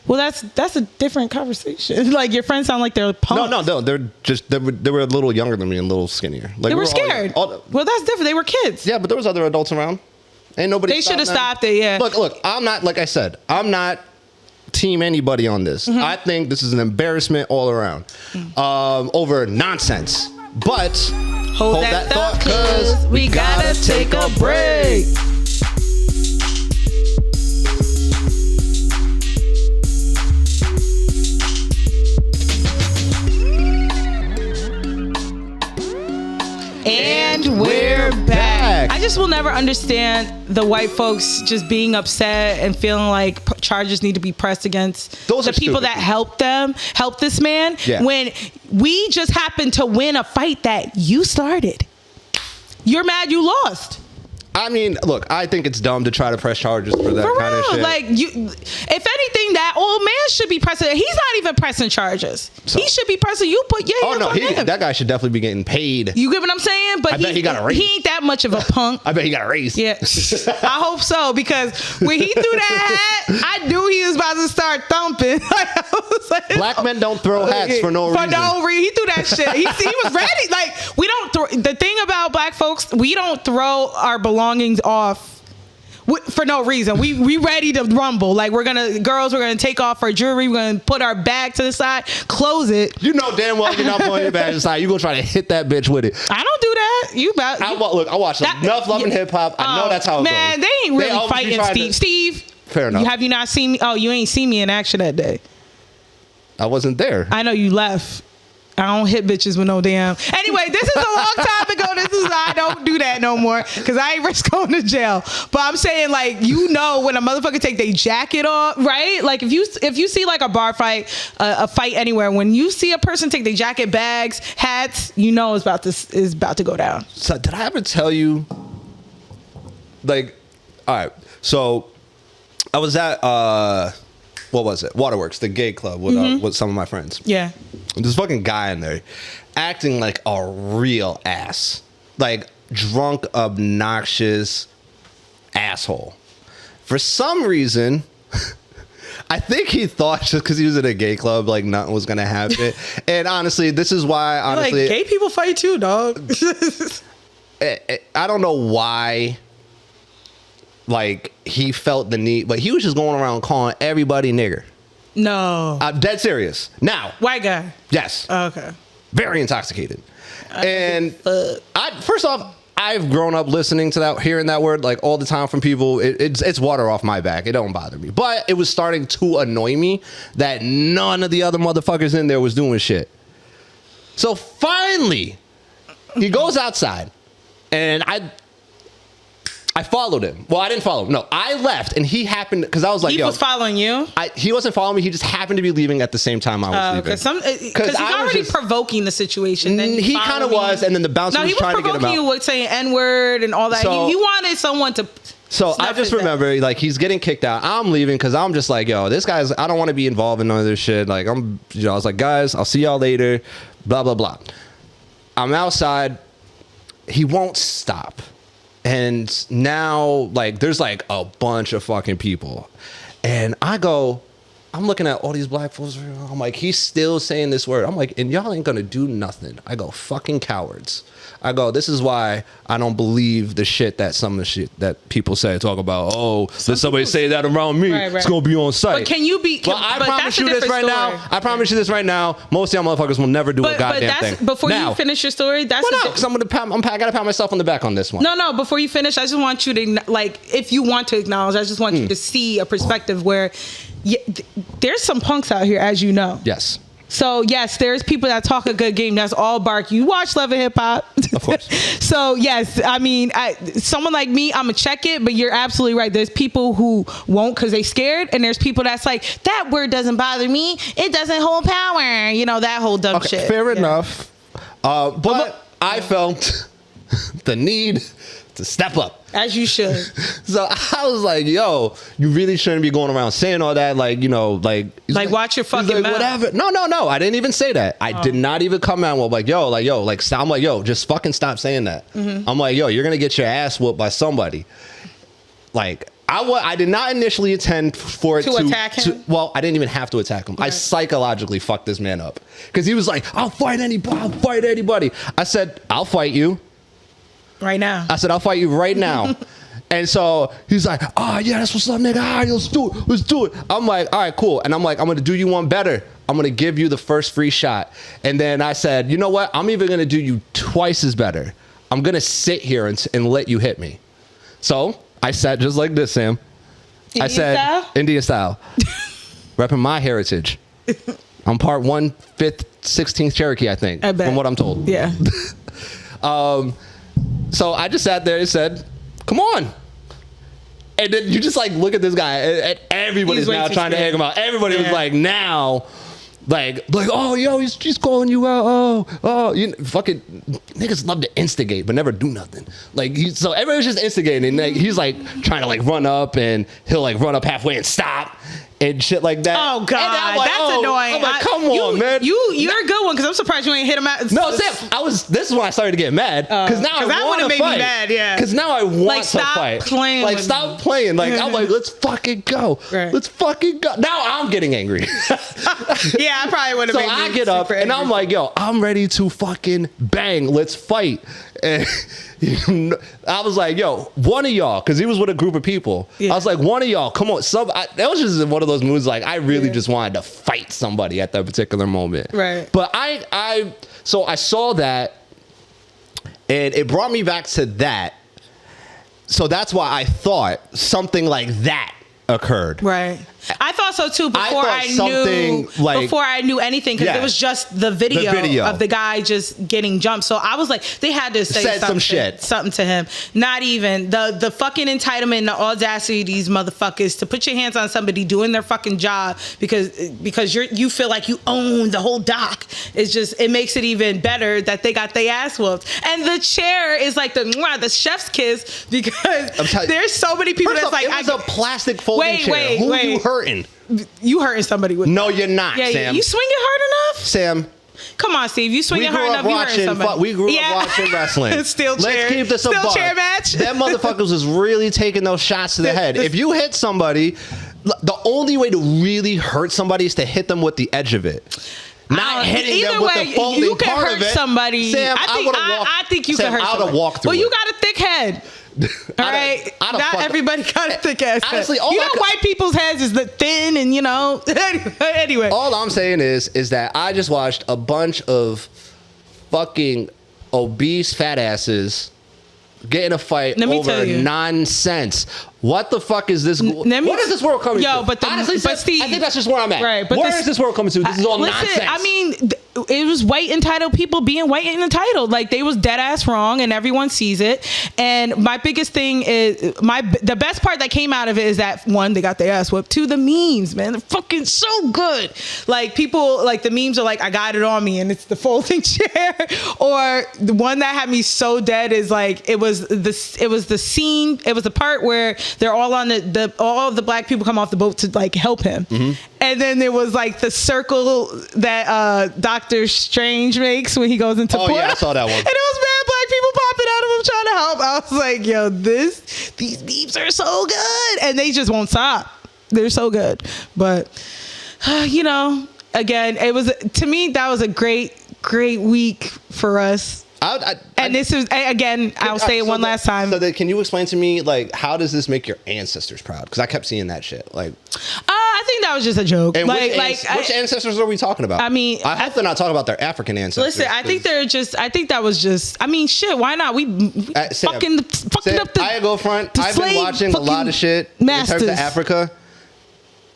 Well, that's a different conversation. Like, your friends sound like they're punks.
No. They were a little younger than me and a little skinnier. Like,
they were scared. Well, that's different. They were kids.
Yeah, but there was other adults around. Ain't nobody.
They should have stopped it. Yeah.
Look. I'm not, like I said, I'm not team anybody on this. Mm-hmm. I think this is an embarrassment all around over nonsense. But hold that thought, cause we gotta take a break.
And we're back. I just will never understand the white folks just being upset and feeling like charges need to be pressed against the people that helped this man, when we just happened to win a fight that you started. You're mad you lost.
I mean, look, I think it's dumb to try to press charges for that kind of shit.
Like, if anything, that old man should be pressing. He's not even pressing charges. So, he should be pressing. You put your hands on him.
That guy should definitely be getting paid.
You get what I'm saying? But
I bet he got a raise.
He ain't that much of a punk.
I bet he got a raise.
Yeah, I hope so, because when he threw that hat, I knew he was about to start thumping.
Black men don't throw hats for no reason.
For no reason, he threw that shit. He was ready. Like, we don't throw. The thing about black folks, we don't throw our belongings off for no reason. We ready to rumble. Like, we're gonna take off our jewelry. We're gonna put our bag to the side, close it.
You know damn well you're not putting your bag to the side. You gonna try to hit that bitch with it.
I don't do that.
I watch enough Love and Hip Hop. I know that's how it goes.
Man, they ain't really fighting Steve.
Fair enough.
Have you not seen me? Oh, you ain't seen me in action that day.
I wasn't there.
I know you left. I don't hit bitches with no damn. Anyway, this is a long time ago. I don't do that no more because I ain't risk going to jail. But I'm saying, like, when a motherfucker take their jacket off, right? Like, if you see like a bar fight, a fight anywhere, when you see a person take their jacket, bags, hats, you know it's about to go down.
So did I ever tell you? Like, all right. So I was at what was it? Waterworks, the gay club with some of my friends.
Yeah.
This fucking guy in there acting like a real ass. Like, drunk, obnoxious asshole. For some reason, I think he thought just because he was at a gay club, like, nothing was going to happen. And honestly, this is why, honestly...
Like, gay people fight too, dog.
I don't know why, like, he felt the need, but he was just going around calling everybody nigger.
No.
I'm dead serious. Now.
White guy?
Yes.
Oh, okay.
Very intoxicated. And first off, I've grown up listening to that, hearing that word like all the time from people. It's water off my back. It don't bother me. But it was starting to annoy me that none of the other motherfuckers in there was doing shit. So finally, he goes outside, and I followed him. Well, I didn't follow him. No, I left, and he happened, because I was like,
he was following you?
He wasn't following me. He just happened to be leaving at the same time I was leaving.
Because he's already provoking the situation. Then
he kind of was, and then the bouncer was trying to get him out.
No, he was provoking you with saying N-word and all that.
So,
he wanted someone to...
So I just remember, like, he's getting kicked out. I'm leaving because I'm just like, yo, this guy's... I don't want to be involved in none of this shit. Like, I was like, guys, I'll see y'all later. Blah, blah, blah. I'm outside. He won't stop. And now, like, there's like a bunch of fucking people. And I'm looking at all these black folks. I'm like, he's still saying this word. I'm like, and y'all ain't gonna do nothing. I go, fucking cowards. I go, this is why I don't believe the shit that some of the shit that people say, talk about, let somebody say that around me, right. It's gonna be on site.
But can you be...
I promise you this right now. I promise you this right now. Most of y'all motherfuckers will never do a goddamn thing.
Before you finish your story, that's...
Well, no, because I gotta pat myself on the back on this one.
No, before you finish, I just want you to, like, if you want to acknowledge, I just want you to see a perspective where there's some punks out here, as you know.
Yes.
So, yes, there's people that talk a good game. That's all bark. You watch Love and Hip Hop.
Of course.
So, yes, I mean, someone like me, I'm going to check it, but you're absolutely right. There's people who won't because they scared, and there's people that's like, that word doesn't bother me. It doesn't hold power. You know, that whole dumb shit.
Fair enough. But I felt the need to step up.
As you should.
So I was like, yo, you really shouldn't be going around saying all that. Like, you know, like
watch your fucking mouth.
Whatever. No. I didn't even say that. I did not even come out with like, stop. I'm like, yo, just fucking stop saying that. Mm-hmm. I'm like, yo, you're going to get your ass whooped by somebody. Like, I did not initially intend for it to
attack him.
Well, I didn't even have to attack him. Right. I psychologically fucked this man up because he was like, I'll fight anybody. I said, I'll fight you.
Right now.
I said, I'll fight you right now. And so he's like, oh, yeah, that's what's up, nigga. All right, let's do it. I'm like, all right, cool. And I'm like, I'm going to do you one better. I'm going to give you the first free shot. And then I said, you know what? I'm even going to do you twice as better. I'm going to sit here and let you hit me. So I sat just like this, Sam. Indian style. Repping my heritage. I'm part 1/5, 16th Cherokee, I think. I bet. From what I'm told.
Yeah.
So I just sat there and said, come on. And then you just like look at this guy and everybody's now trying to egg him out. Everybody was like now, like, oh, yo, he's calling you out. Oh, you know, fucking niggas love to instigate, but never do nothing. Like, so everybody's just instigating. And like, he's like trying to like run up and he'll like run up halfway and stop. and shit like that.
Oh God, that's annoying.
I'm like, come on, man.
You're a good one because I'm surprised you ain't hit him out.
No, Sam, this is when I started to get mad because now I want to fight. Me mad, yeah. Because now I want to fight.
Playing
like stop playing. Like I'm like, let's fucking go.
Right.
Let's fucking go. Now I'm getting angry.
Yeah, I probably would have.
So I get up and I'm like, yo, I'm ready to fucking bang. Let's fight. And I was like, yo, one of y'all, because he was with a group of people. Yeah. I was like, one of y'all, come on. That was just one of those moods. Like, I really just wanted to fight somebody at that particular moment.
Right.
But so I saw that, and it brought me back to that. So that's why I thought something like that occurred.
Right. I thought so too before I knew anything because it was just the video of the guy just getting jumped. So I was like, they had to say something to him. Not even the fucking entitlement and the audacity of these motherfuckers to put your hands on somebody doing their fucking job because you feel like you own the whole dock. It's just, it makes it even better that they got their ass whooped. And the chair is like the chef's kiss because there's so many people that's like,
it was a plastic folding chair. Who you hurting?
You hurting somebody with
No, you're not, Sam.
You swing it hard enough?
Sam.
Come on, Steve. You swing it hard enough, you hurting somebody.
We grew up watching wrestling.
Steel chair.
Let's keep this a buck.
Chair match.
That motherfuckers was really taking those shots to the head. If you hit somebody, the only way to really hurt somebody is to hit them with the edge of it. Not hitting them with the folding
you can
part
hurt
of it.
Somebody.
Sam,
I think you can hurt somebody.
I would have walked through
Well, you got a thick head. All right, not everybody got a thick ass.
Honestly,
white people's heads is the thin, and anyway.
All I'm saying is that I just watched a bunch of fucking obese fat asses get in a fight over nonsense. What the fuck is this? What is this world coming to? Honestly, Steve, I think that's just where I'm at.
Right, but
where is this world coming to? This is all nonsense.
I mean, it was white entitled people being white and entitled. Like, they was dead ass wrong, and everyone sees it. And my biggest thing is the best part that came out of it is that one, they got their ass whooped. Two, the memes, man, they're fucking so good. Like, people, like, the memes are like, I got it on me, and it's the folding chair. Or the one that had me so dead is like, it was the scene. It was the part where they're all on all of the black people come off the boat to like help him. Mm-hmm. And then there was like the circle that Doctor Strange makes when he goes into port.
Yeah, I saw that one.
And it was mad black people popping out of him trying to help. I was like, yo, these beeps are so good. And they just won't stop. They're so good. But, again, to me, that was a great week for us. This is, again, I'll say it one last time.
So can you explain to me, like, how does this make your ancestors proud? Because I kept seeing that shit. Like,
I think that was just a joke.
And which ancestors are we talking about?
I mean,
I hope they're not talking about their African ancestors.
Listen, I think that was just, I mean, shit, why not? We fucking up the
I go front. I've been watching a lot of shit in terms of Africa.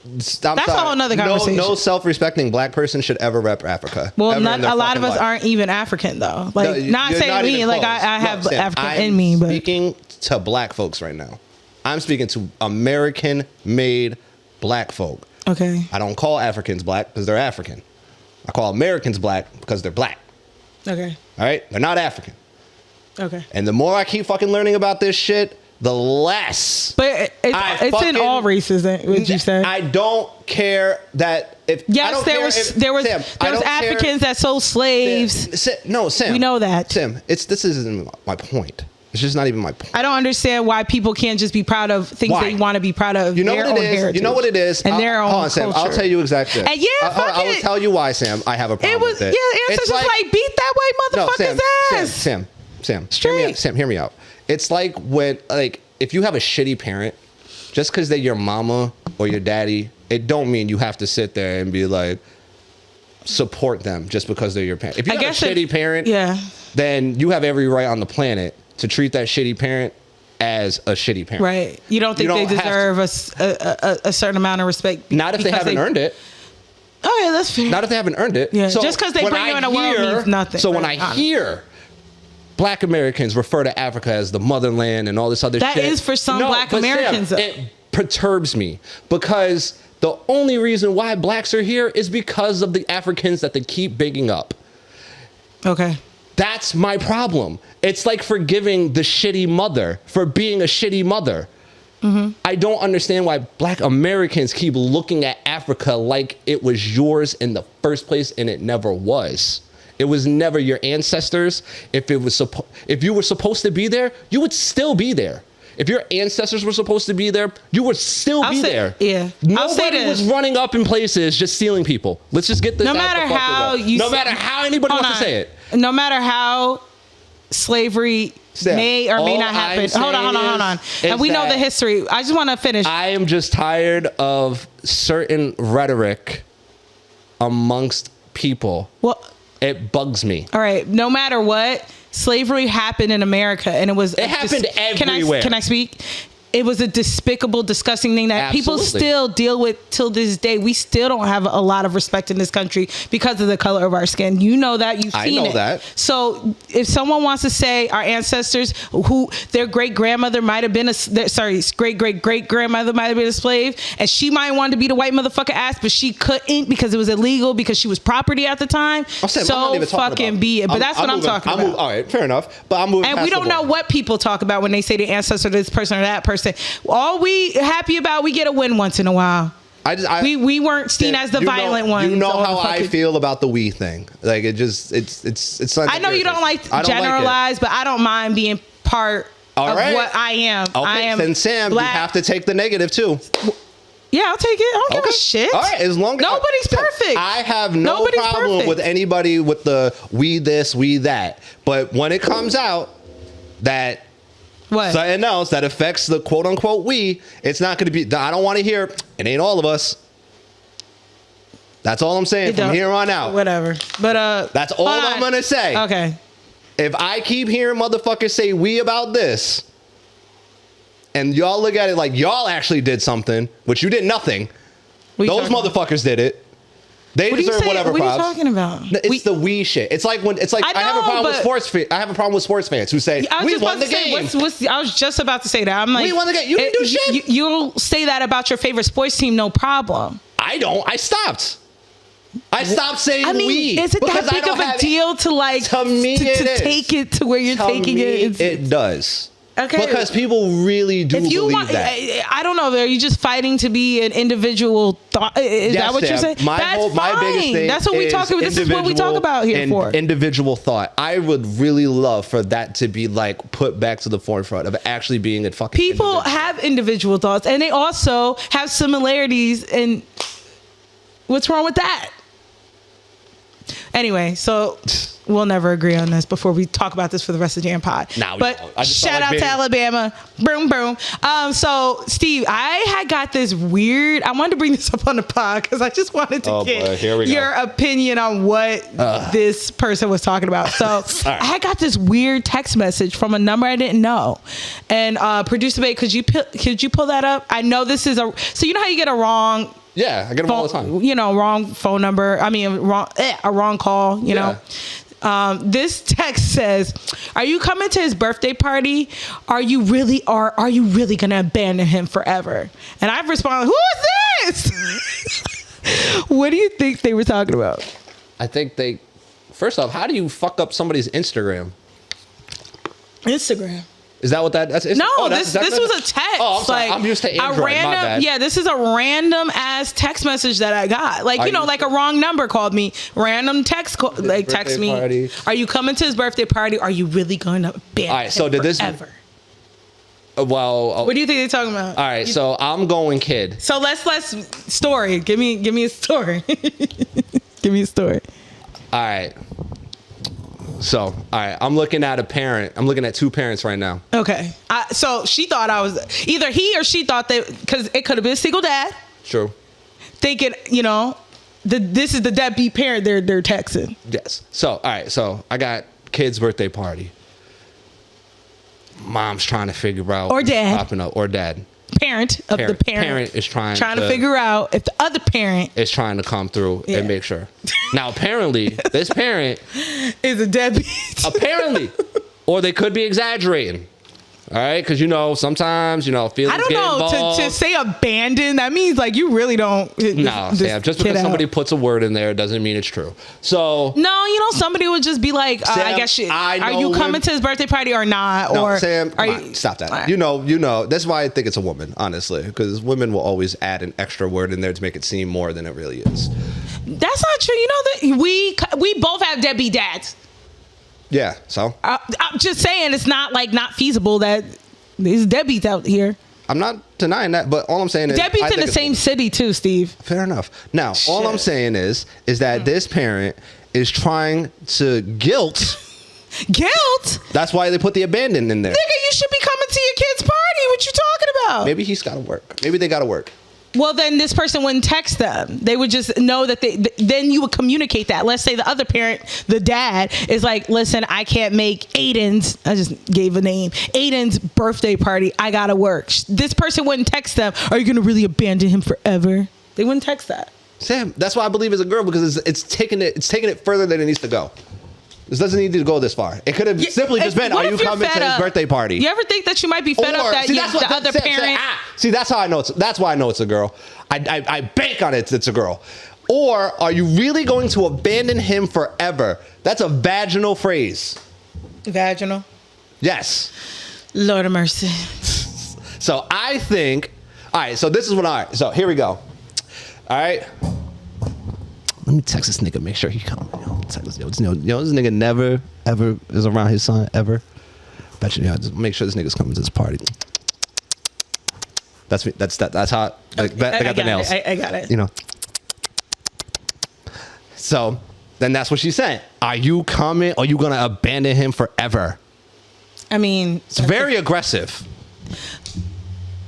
That's
a whole nother conversation.
No self-respecting black person should ever rep Africa.
Well, a lot of us aren't even African though. Like, not saying me, like I have African in me, but
speaking to black folks right now. I'm speaking to American-made black folk.
Okay.
I don't call Africans black because they're African. I call Americans black because they're black.
Okay.
All right? They're not African.
Okay.
And the more I keep fucking learning about this shit, the less.
But it's in all races, would you say?
I don't care that if.
Yes, there was Africans that sold slaves.
Sam.
We know that.
Sam, this isn't my point. It's just not even my point.
I don't understand why people can't just be proud of things they want to be proud of.
You know what it is?
Heritage.
You know what it is?
And their own culture.
Sam, I'll tell you exactly.
And
I will tell you why, Sam. I have a problem with it.
Yeah, ancestors like beat that white motherfucker's ass.
Sam,
straight.
Sam, hear me out. It's like when, if you have a shitty parent, just because they're your mama or your daddy, it don't mean you have to sit there and be like, support them just because they're your parent. If you have a shitty parent, then you have every right on the planet to treat that shitty parent as a shitty parent.
Right. You don't think they deserve a certain amount of respect?
Not if they haven't earned it.
Oh, yeah, that's fair.
Not if they haven't earned it.
Yeah. So just because they bring you in a world means nothing.
So when I hear black Americans refer to Africa as the motherland and all this other shit.
That is for some black Americans.
Sam, it perturbs me because the only reason why blacks are here is because of the Africans that they keep bigging up.
Okay.
That's my problem. It's like forgiving the shitty mother for being a shitty mother. I don't understand why Black Americans keep looking at Africa like it was yours in the first place, and it never was. It was never your ancestors. If you were supposed to be there, you would still be there. If your ancestors were supposed to be there, you would still be there.
Yeah.
Nobody was running up in places just stealing people. Let's just get this
no matter how you
no matter how anybody wants to say it.
No matter how slavery may or may not happen. Hold on. And we know the history. I just want to finish.
I am just tired of certain rhetoric amongst people.
Well,
it bugs me.
All right. No matter what, slavery happened in America, and it
happened everywhere.
Can I speak? It was a despicable, disgusting thing that people still deal with till this day. We still don't have a lot of respect in this country because of the color of our skin. You know that. You've seen it. I know that. So if someone wants to say our ancestors, who their great-grandmother might have been great-great-great-grandmother might have been a slave, and she might want to be the white motherfucker ass, but she couldn't because it was illegal because she was property at the time. So fucking be it. But that's what I'm talking about.
All right, fair enough. But I'm moving.
And we don't know what people talk about when they say the ancestor of this person or that person. All we happy about, we get a win once in a while. We weren't seen as the violent ones.
You know how I feel about the we thing. Like it's.
I know you don't like generalize, but I don't mind being part of what I am.
Okay,
I am
then Sam,
Black.
you have to take the negative too.
Yeah, I'll take it. I don't give a shit.
All right, as long as
nobody's perfect.
I have no problem with anybody with the we this, we that. But when it comes out that something else that affects the quote unquote we, it's not going to be. I don't want to hear it ain't all of us. That's all I'm saying from here on out.
Whatever. But
that's all I'm going to say.
Okay.
If I keep hearing motherfuckers say we about this, and y'all look at it like y'all actually did something, which you did nothing. Those motherfuckers did it. They deserve whatever props.
What are you talking about?
It's the we shit. It's like when I have a problem with sports. I have a problem with sports fans who say we won the game.
I was just about to say that. I'm like,
we won the game. You didn't do shit.
You'll say that about your favorite sports team, no problem.
I don't. I stopped saying we.
Is it that big of a deal to me to take it to where you're taking it?
It does.
Okay.
Because people really do believe that.
I don't know. Are you just fighting to be an individual thought? Is that what you're saying?
My biggest thing
That's what we talk about. This is what we talk about here for.
Individual thought. I would really love for that to be like put back to the forefront of actually being a fucking
people have individual thoughts, and they also have similarities. And what's wrong with that? Anyway, so we'll never agree on this before we talk about this for the rest of the damn pod. But shout out to Alabama. Boom, boom. So, Steve, I had got this weird... I wanted to bring this up on the pod because I just wanted to get your opinion on what this person was talking about. So, I had got this weird text message from a number I didn't know. And Producer Babe, could you pull that up? I know this is a... So, you know how you get a wrong...
Yeah, I get them all the time.
You know, wrong phone number. I mean, a wrong call, you know. This text says, "Are you coming to his birthday party? Are you really going to abandon him forever?" And I've responded, "Who is this?" What do you think they were talking about?
I think first off, how do you fuck up somebody's Instagram?
Instagram.
Is that what that is?
No, this was a text.
Oh, I'm sorry. I'm used to Android. My bad.
Yeah, this is a random ass text message that I got. Like, like a wrong number called me. Random text text me. Party. Are you coming to his birthday party? Are you really going to abandon him forever?
Well,
what do you think they're talking about?
All right, so I'm going kid.
So let's story. Give me a story. Give me a story.
All right. So, all right, I'm looking at two parents right now.
Okay. So she thought I was, either he or she thought that, because it could have been a single dad.
True.
Thinking, this is the deadbeat parent they're texting.
Yes. So, all right, so I got kid's birthday party. Mom's trying to figure out.
Or dad.
Popping up, or dad.
Parent of the parent.
Parent is trying
to figure out if the other parent
is trying to come through and make sure. Now, apparently, this parent
is a deadbeat.
Apparently. Or they could be exaggerating. All right, because sometimes feelings
I don't
get
know
involved.
to say abandon. That means like you really don't.
No, Sam. Just because somebody puts a word in there doesn't mean it's true. So
no, somebody would just be like,
Sam,
I guess are you coming to his birthday party or not?
No,
or
Sam,
are you,
stop that.
Right.
You know. That's why I think it's a woman, honestly, because women will always add an extra word in there to make it seem more than it really is.
That's not true. You know that we both have deadbeat dads.
Yeah, so
I'm just saying it's not feasible that there's deadbeats out here.
I'm not denying that, but all I'm saying is
deadbeats in the same city too, Steve.
Fair enough. Now, all I'm saying is that this parent is trying to guilt. That's why they put the abandon in there.
Nigga, you should be coming to your kid's party. What you talking about?
Maybe he's got to work. Maybe they got to work.
Well, then this person wouldn't text them. They would just know that then you would communicate that. Let's say the other parent, the dad, is like, listen, I can't make Aiden's, I just gave a name, Aiden's birthday party. I gotta work. This person wouldn't text them, are you gonna really abandon him forever? They wouldn't text that.
Sam, that's why I believe it's a girl, because it's taking it further than it needs to go. This doesn't need to go this far. It could have simply just been, are you coming to his birthday party?
You ever think that you might be fed up that the other parent...
See, that's how I know that's why I know it's a girl. I bank on it it's a girl. Or are you really going to abandon him forever? That's a vaginal phrase.
Vaginal?
Yes.
Lord of mercy.
So I think... All right, so this is what so here we go. All right. Let me text this nigga, make sure he come. This nigga never, ever is around his son, ever. Bet you, just make sure this nigga's coming to this party. That's how, like, they got the nails.
I got it.
So, then that's what she said. Are you coming, or are you going to abandon him forever?
I mean...
It's very aggressive.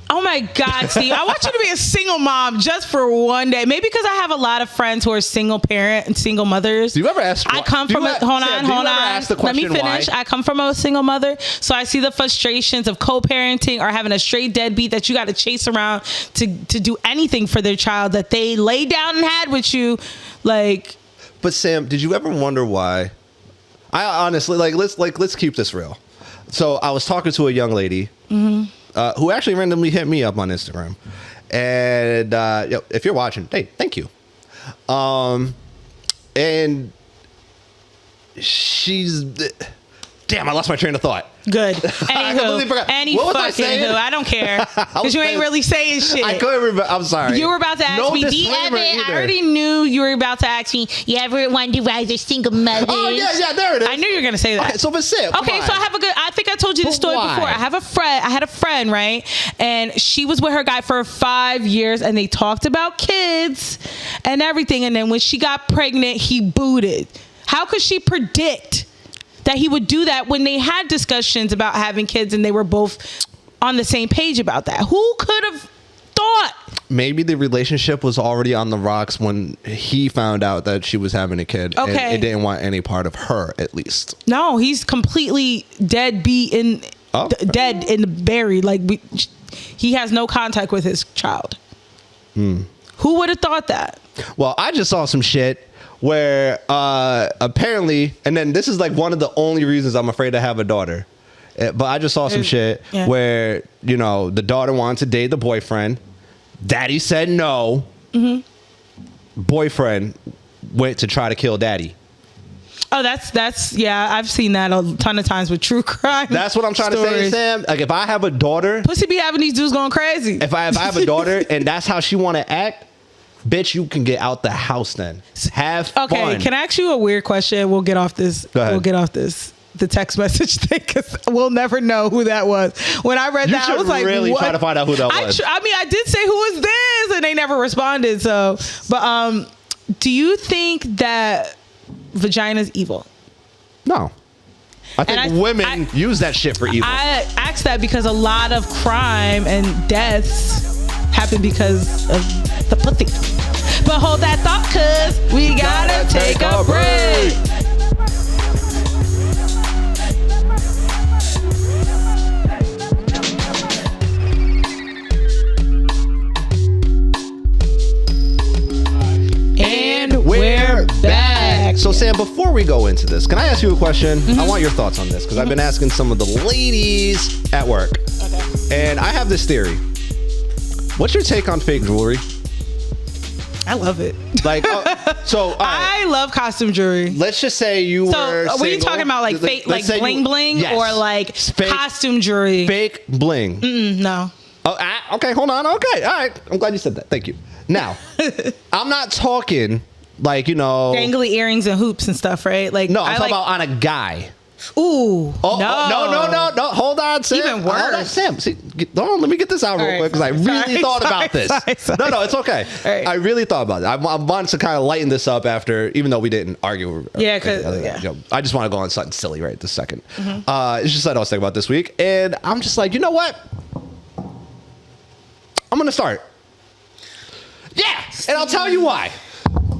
Oh my God, Steve. I want you to be a single mom just for one day. Maybe because I have a lot of friends who are single parent and single mothers.
Do you ever ask?
I come from hold on. Let me finish.
Why?
I come from a single mother, so I see the frustrations of co-parenting or having a straight deadbeat that you got to chase around to do anything for their child that they laid down and had with you, like.
But Sam, did you ever wonder why? I honestly let's keep this real. So I was talking to a young lady. Mm-hmm. Who actually randomly hit me up on Instagram. And if you're watching, hey, thank you. And she's... Damn, I lost my train of thought.
Good. Anywho.
What was I saying?
I don't care. Because you ain't really saying shit.
I couldn't remember. I'm sorry.
You were about to ask me, I already knew you were about to ask me, you ever wonder why they're single mothers?
Oh, yeah, there it is.
I knew you were going to say that.
Okay, so but Sam,
okay, so I think I told you the story before. I had a friend, right? And she was with her guy for 5 years, and they talked about kids and everything. And then when she got pregnant, he booted. How could she predict that he would do that when they had discussions about having kids and they were both on the same page about that? Who could have thought?
Maybe the relationship was already on the rocks when he found out that she was having a kid.
Okay.
And it didn't want any part of her, at least.
No, he's completely dead and buried. Like, he has no contact with his child. Who would have thought that?
Well, I just saw some shit where apparently, and then this is like one of the only reasons I'm afraid to have a daughter. But I just saw some shit where, the daughter wanted to date the boyfriend. Daddy said no. Mm-hmm. Boyfriend went to try to kill daddy.
Oh, that's yeah. I've seen that a ton of times with true crime.
That's what I'm trying to say, Sam. Like, if I have a daughter,
pussy be having these dudes going crazy.
If I have a daughter and that's how she want to act, bitch, you can get out the house then. Have fun.
Okay, can I ask you a weird question? We'll get off this.
Go ahead.
We'll get off this. The text message thing, because we'll never know who that was. When I read that, I was like,
really try to find out who that was.
I did say, who is this? And they never responded. So, but do you think that vagina's evil?
No. I think women use that shit for evil.
I asked that because a lot of crime and deaths happen because of the pussy. But hold that thought, cuz we gotta take a break. And we're back.
Okay, so Sam, before we go into this, can I ask you a question? I want your thoughts on this because I've been asking some of the ladies at work. Okay. And I have this theory. What's your take on fake jewelry?
I love it.
Like, so
I love costume jewelry.
Let's just say you were single.
Were you talking about like fake, like bling bling, yes, or like fake, costume jewelry?
Fake bling.
No.
Oh, okay, hold on. Okay, all right. I'm glad you said that. Thank you. Now, I'm not talking like,
dangly earrings and hoops and stuff, right? Like,
no, I'm talking about on a guy.
Ooh,
no. Hold on, Sam.
Even worse.
Hold on, Sam. See, hold on, let me get this out real quick because I really thought about this. Sorry. No, it's okay. Right. I really thought about it. I wanted to kind of lighten this up after, even though we didn't argue.
Yeah, because
I just want to go on something silly right this second. It's just that I was thinking about this week, and I'm just like, you know what? I'm gonna start. Yeah, and I'll tell you why.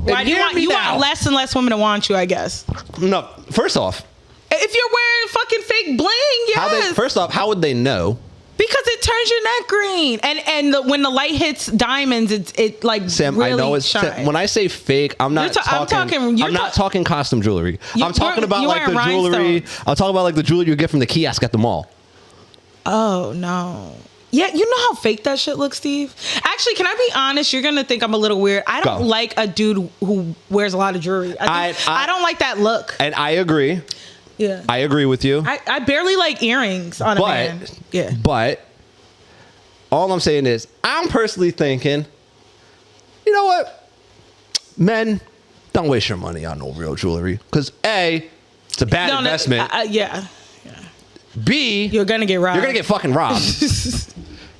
Why do you want less and less women to want you? I guess.
No, first off.
If you're wearing fucking fake bling, yes.
First off, how would they know?
Because it turns your neck green, and when the light hits diamonds, it like
Sam.
Really
I know it's
shine.
when I say fake, I'm not talking. I'm not talking costume jewelry. I'm talking about like the jewelry. I'm talking about like the jewelry you get from the kiosk at the mall.
Oh no. Yeah, you know how fake that shit looks, Steve? Actually, can I be honest? You're going to think I'm a little weird. I don't like a dude who wears a lot of jewelry. I don't like that look.
And I agree.
Yeah.
I agree with you.
I barely like earrings on a man. Yeah.
But all I'm saying is I'm personally thinking, you know what? Men, don't waste your money on no real jewelry. Because A, it's a bad investment.
Yeah.
B,
you're going to get robbed.
You're going to get fucking robbed.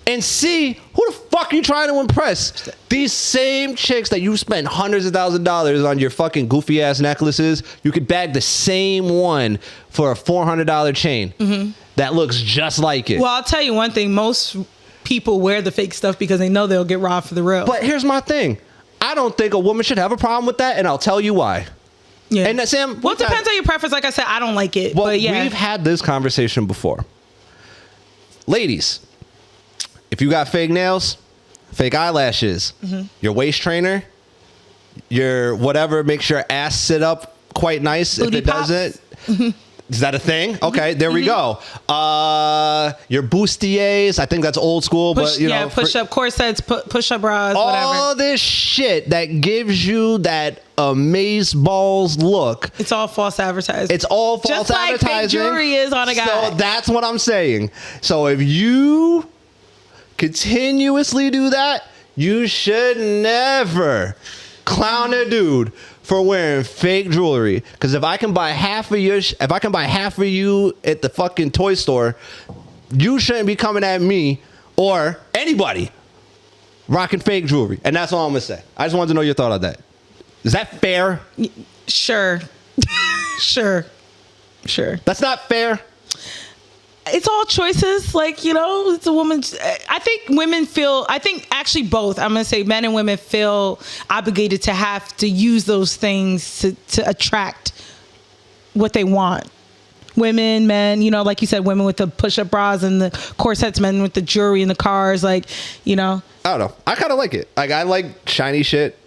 And C, who the fuck are you trying to impress? These same chicks that you spend hundreds of thousands of dollars on your fucking goofy ass necklaces, you could bag the same one for a $400 chain that looks just like it.
Well, I'll tell you one thing. Most people wear the fake stuff because they know they'll get robbed for the real.
But here's my thing. I don't think a woman should have a problem with that, and I'll tell you why.
Yeah.
And Sam,
well, it depends on your preference. Like I said, I don't like it.
Well,
but yeah.
We've had this conversation before. Ladies, if you got fake nails, fake eyelashes, your waist trainer, your whatever makes your ass sit up quite nice.
Booty
if it
pops.
doesn't, is that a thing? Okay, there we go. Your bustiers, I think that's old school, but you know,
push-up corsets, push-up bras,
all
whatever.
This shit that gives you that amazeballs look.
It's all false advertising.
It's all false advertising.
Just like fake jewelry is on a guy.
So that's what I'm saying. So if you continuously do that, you should never clown a dude for wearing fake jewelry. Because if I can buy half of you at the fucking toy store, you shouldn't be coming at me or anybody rocking fake jewelry. And that's all I'm gonna say. I just wanted to know your thought on that. Is that fair?
Sure. Sure.
That's not fair.
It's all choices. Like, you know, it's a woman's. I think actually both. I'm going to say men and women feel obligated to have to use those things to attract what they want. Women, men, you know, like you said, women with the push-up bras and the corsets, men with the jewelry and the cars, like, you know.
I don't know. I kind of like it. Like, I like shiny shit.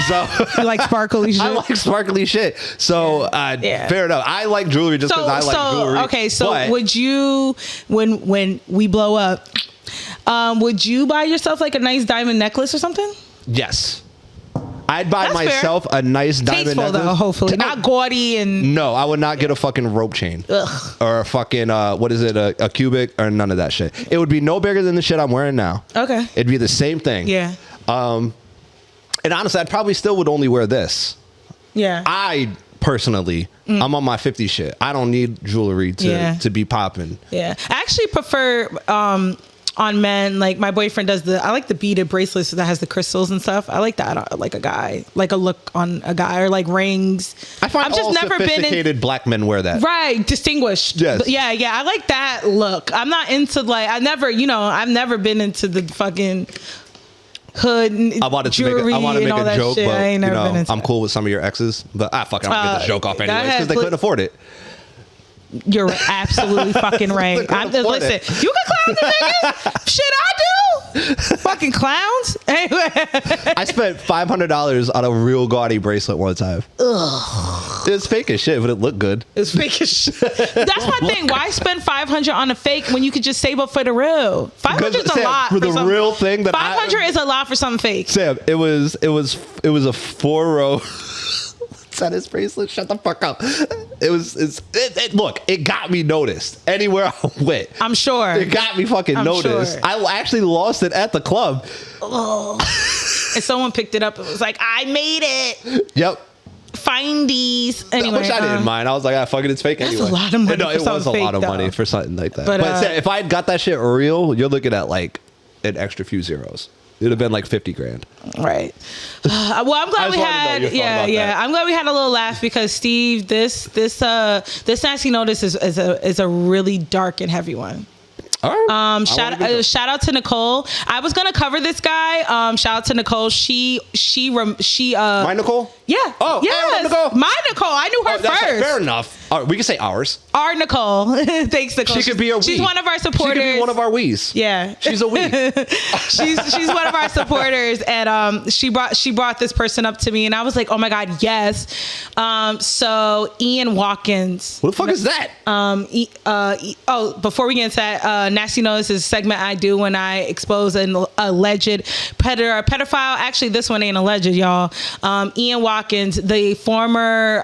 So
you like sparkly shit?
I like sparkly shit. So, fair enough. I like jewelry just because I like jewelry.
Okay, so would you, when we blow up, would you buy yourself like a nice diamond necklace or something?
Yes. I'd buy myself a nice diamond necklace.
Though, hopefully. Not gaudy and...
No, I would not get a fucking rope chain. Ugh. Or a fucking, what is it, a cubic or none of that shit. It would be no bigger than the shit I'm wearing now.
Okay.
It'd be the same thing.
Yeah.
And honestly, I'd probably still would only wear this.
Yeah.
I personally, I'm on my 50 shit. I don't need jewelry to be popping.
Yeah. I actually prefer... on men, like my boyfriend does I like the beaded bracelets that has the crystals and stuff. I like that, like a guy, like a look on a guy, or like rings.
I find I've just never sophisticated black men wear that.
Right, distinguished.
Yes.
Yeah. I like that look. I'm not into like I've never been into the fucking hood and
I want to make a joke,
shit.
but
I ain't never been into
I'm cool with some of your exes. But fuck it, I'm gonna get this joke off anyways because they couldn't afford it.
You're absolutely fucking right. Listen, you can clown the niggas. Shit, I do. Fucking clowns. Anyway.
I spent $500 on a real gaudy bracelet one time. Ugh. It was fake as shit, but it looked good.
It's fake as shit. That's my thing. Why spend $500 on a fake when you could just save up for the real? 500 is a lot
for the real thing. That
500 is a lot for something fake.
Sam, it was a 4-row tennis bracelet. Shut the fuck up. Look, it got me noticed anywhere I went.
I'm sure
it got me fucking noticed. Sure. I actually lost it at the club.
Oh. And someone picked it up and was like, I made it.
Yep.
Findies. Anyway,
which I didn't mind. I was like, fuck it, it's fake anyway.
That's a lot of money.
No, it was a lot of money for something like that. But Sam, if I had got that shit real, you're looking at like an extra few zeros. It would have been like 50 grand.
Right. Well, I'm glad we had. I'm glad we had a little laugh because Steve, this nasty notice is a really dark and heavy one.
All right.
Shout out to Nicole. I was gonna cover this guy. Shout out to Nicole. She
my Nicole?
Yeah.
Oh,
yes.
Nicole.
My Nicole. I knew her first.
Fair enough. We can say ours.
Our Nicole. Thanks, Nicole.
She could be a we.
She's one of our supporters.
She could be one of our wees.
Yeah.
She's a we.
she's one of our supporters, and she brought this person up to me, and I was like, oh my god, yes. So Ian Watkins.
What the fuck is that?
Before we get into that, Nasty Notice is a segment I do when I expose an alleged pedophile. Actually, this one ain't alleged, y'all. Ian Watkins, the former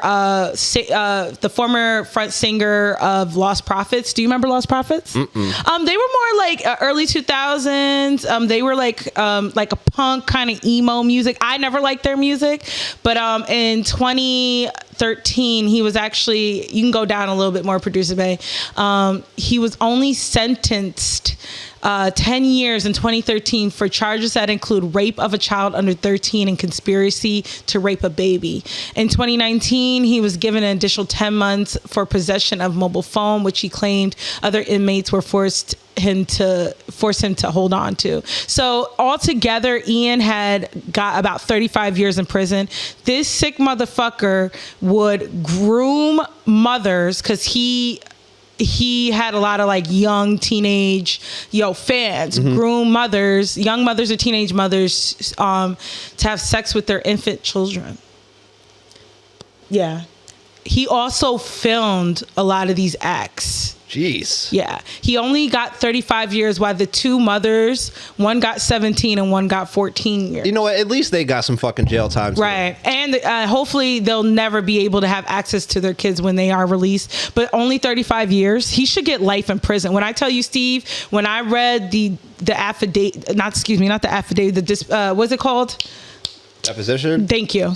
front singer of Lost Prophets. Do you remember Lost Prophets? They were more like early 2000s. They were like a punk kind of emo music. I never liked their music, but in 2013, he was actually, you can go down a little bit more, Producer Bay. He was only sentenced 10 years in 2013 for charges that include rape of a child under 13 and conspiracy to rape a baby. In 2019, he was given an additional 10 months for possession of mobile phone, which he claimed other inmates were forced him to hold on to. So altogether, Ian had got about 35 years in prison. This sick motherfucker would groom mothers because he had a lot of like young teenage fans, groom mothers, young mothers or teenage mothers to have sex with their infant children. Yeah. He also filmed a lot of these acts.
Jeez.
Yeah. He only got 35 years while the two mothers, one got 17 and one got 14 years.
You know what? At least they got some fucking jail time.
Right. And hopefully they'll never be able to have access to their kids when they are released. But only 35 years. He should get life in prison. When I tell you, Steve, when I read the affidavit, not the affidavit, what's it called?
Deposition?
Thank you.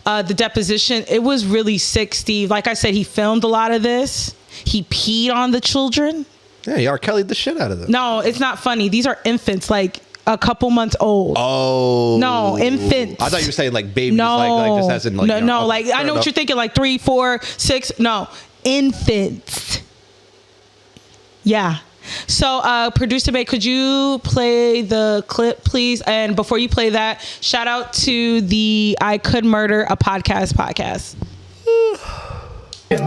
The deposition, it was really sick, Steve. Like I said, he filmed a lot of this. He peed on the children.
Yeah, he R. Kelly'd the shit out of them.
No, it's not funny. These are infants, like a couple months old.
Oh.
No, infants.
I thought you were saying like babies.
No.
Like just as in like.
No, like I know what you're thinking, like 3, 4, 6. No, infants. Yeah. So, Producer Bay, could you play the clip, please? And before you play that, shout out to the I Could Murder a Podcast.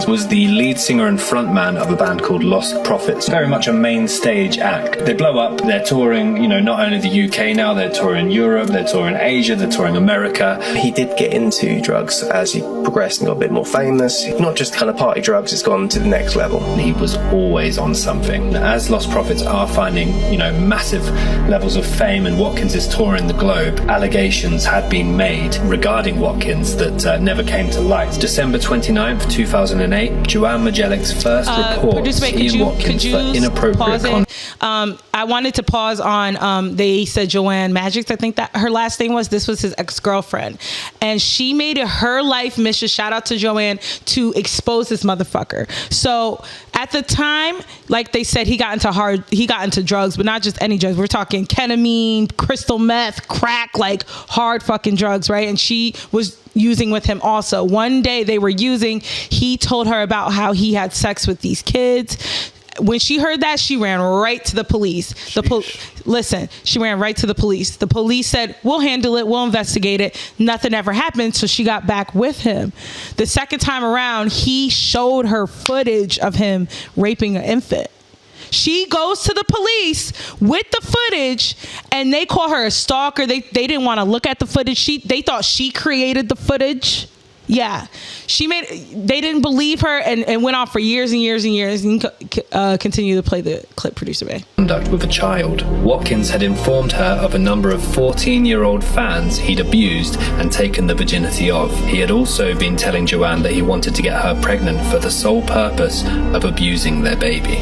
Was the lead singer and frontman of a band called Lost Prophets. Very much a main stage act. They blow up, they're touring, not only the UK now, they're touring Europe, they're touring Asia, they're touring America.
He did get into drugs as he progressed and got a bit more famous. Not just kind of party drugs, it's gone to the next level.
He was always on something. As Lost Prophets are finding, massive levels of fame and Watkins is touring the globe, allegations had been made regarding Watkins that never came to light. December 29th, 2008, Joanne Majellic's first report Ian Watkins for inappropriate content.
I wanted to pause on, they said Joanne Magics, I think that her last name was. This was his ex-girlfriend. And she made it her life mission, shout out to Joanne, to expose this motherfucker. So at the time, like they said, he got into drugs, but not just any drugs. We're talking ketamine, crystal meth, crack, like hard fucking drugs, right? And she was using with him also. One day they were using, he told her about how he had sex with these kids. when she heard that, she ran right to the police. Listen, she ran right to the police. The police said, we'll handle it. We'll investigate it. Nothing ever happened. So she got back with him. The second time around, he showed her footage of him raping an infant. She goes to the police with the footage, and they call her a stalker. They didn't want to look at the footage. They thought she created the footage. Yeah, they didn't believe her, and went on for years and years and years. And continue to play the clip, producer Bay.
Conduct with a child. Watkins had informed her of a number of 14-year-old fans he'd abused and taken the virginity of. He had also been telling Joanne that he wanted to get her pregnant for the sole purpose of abusing their baby.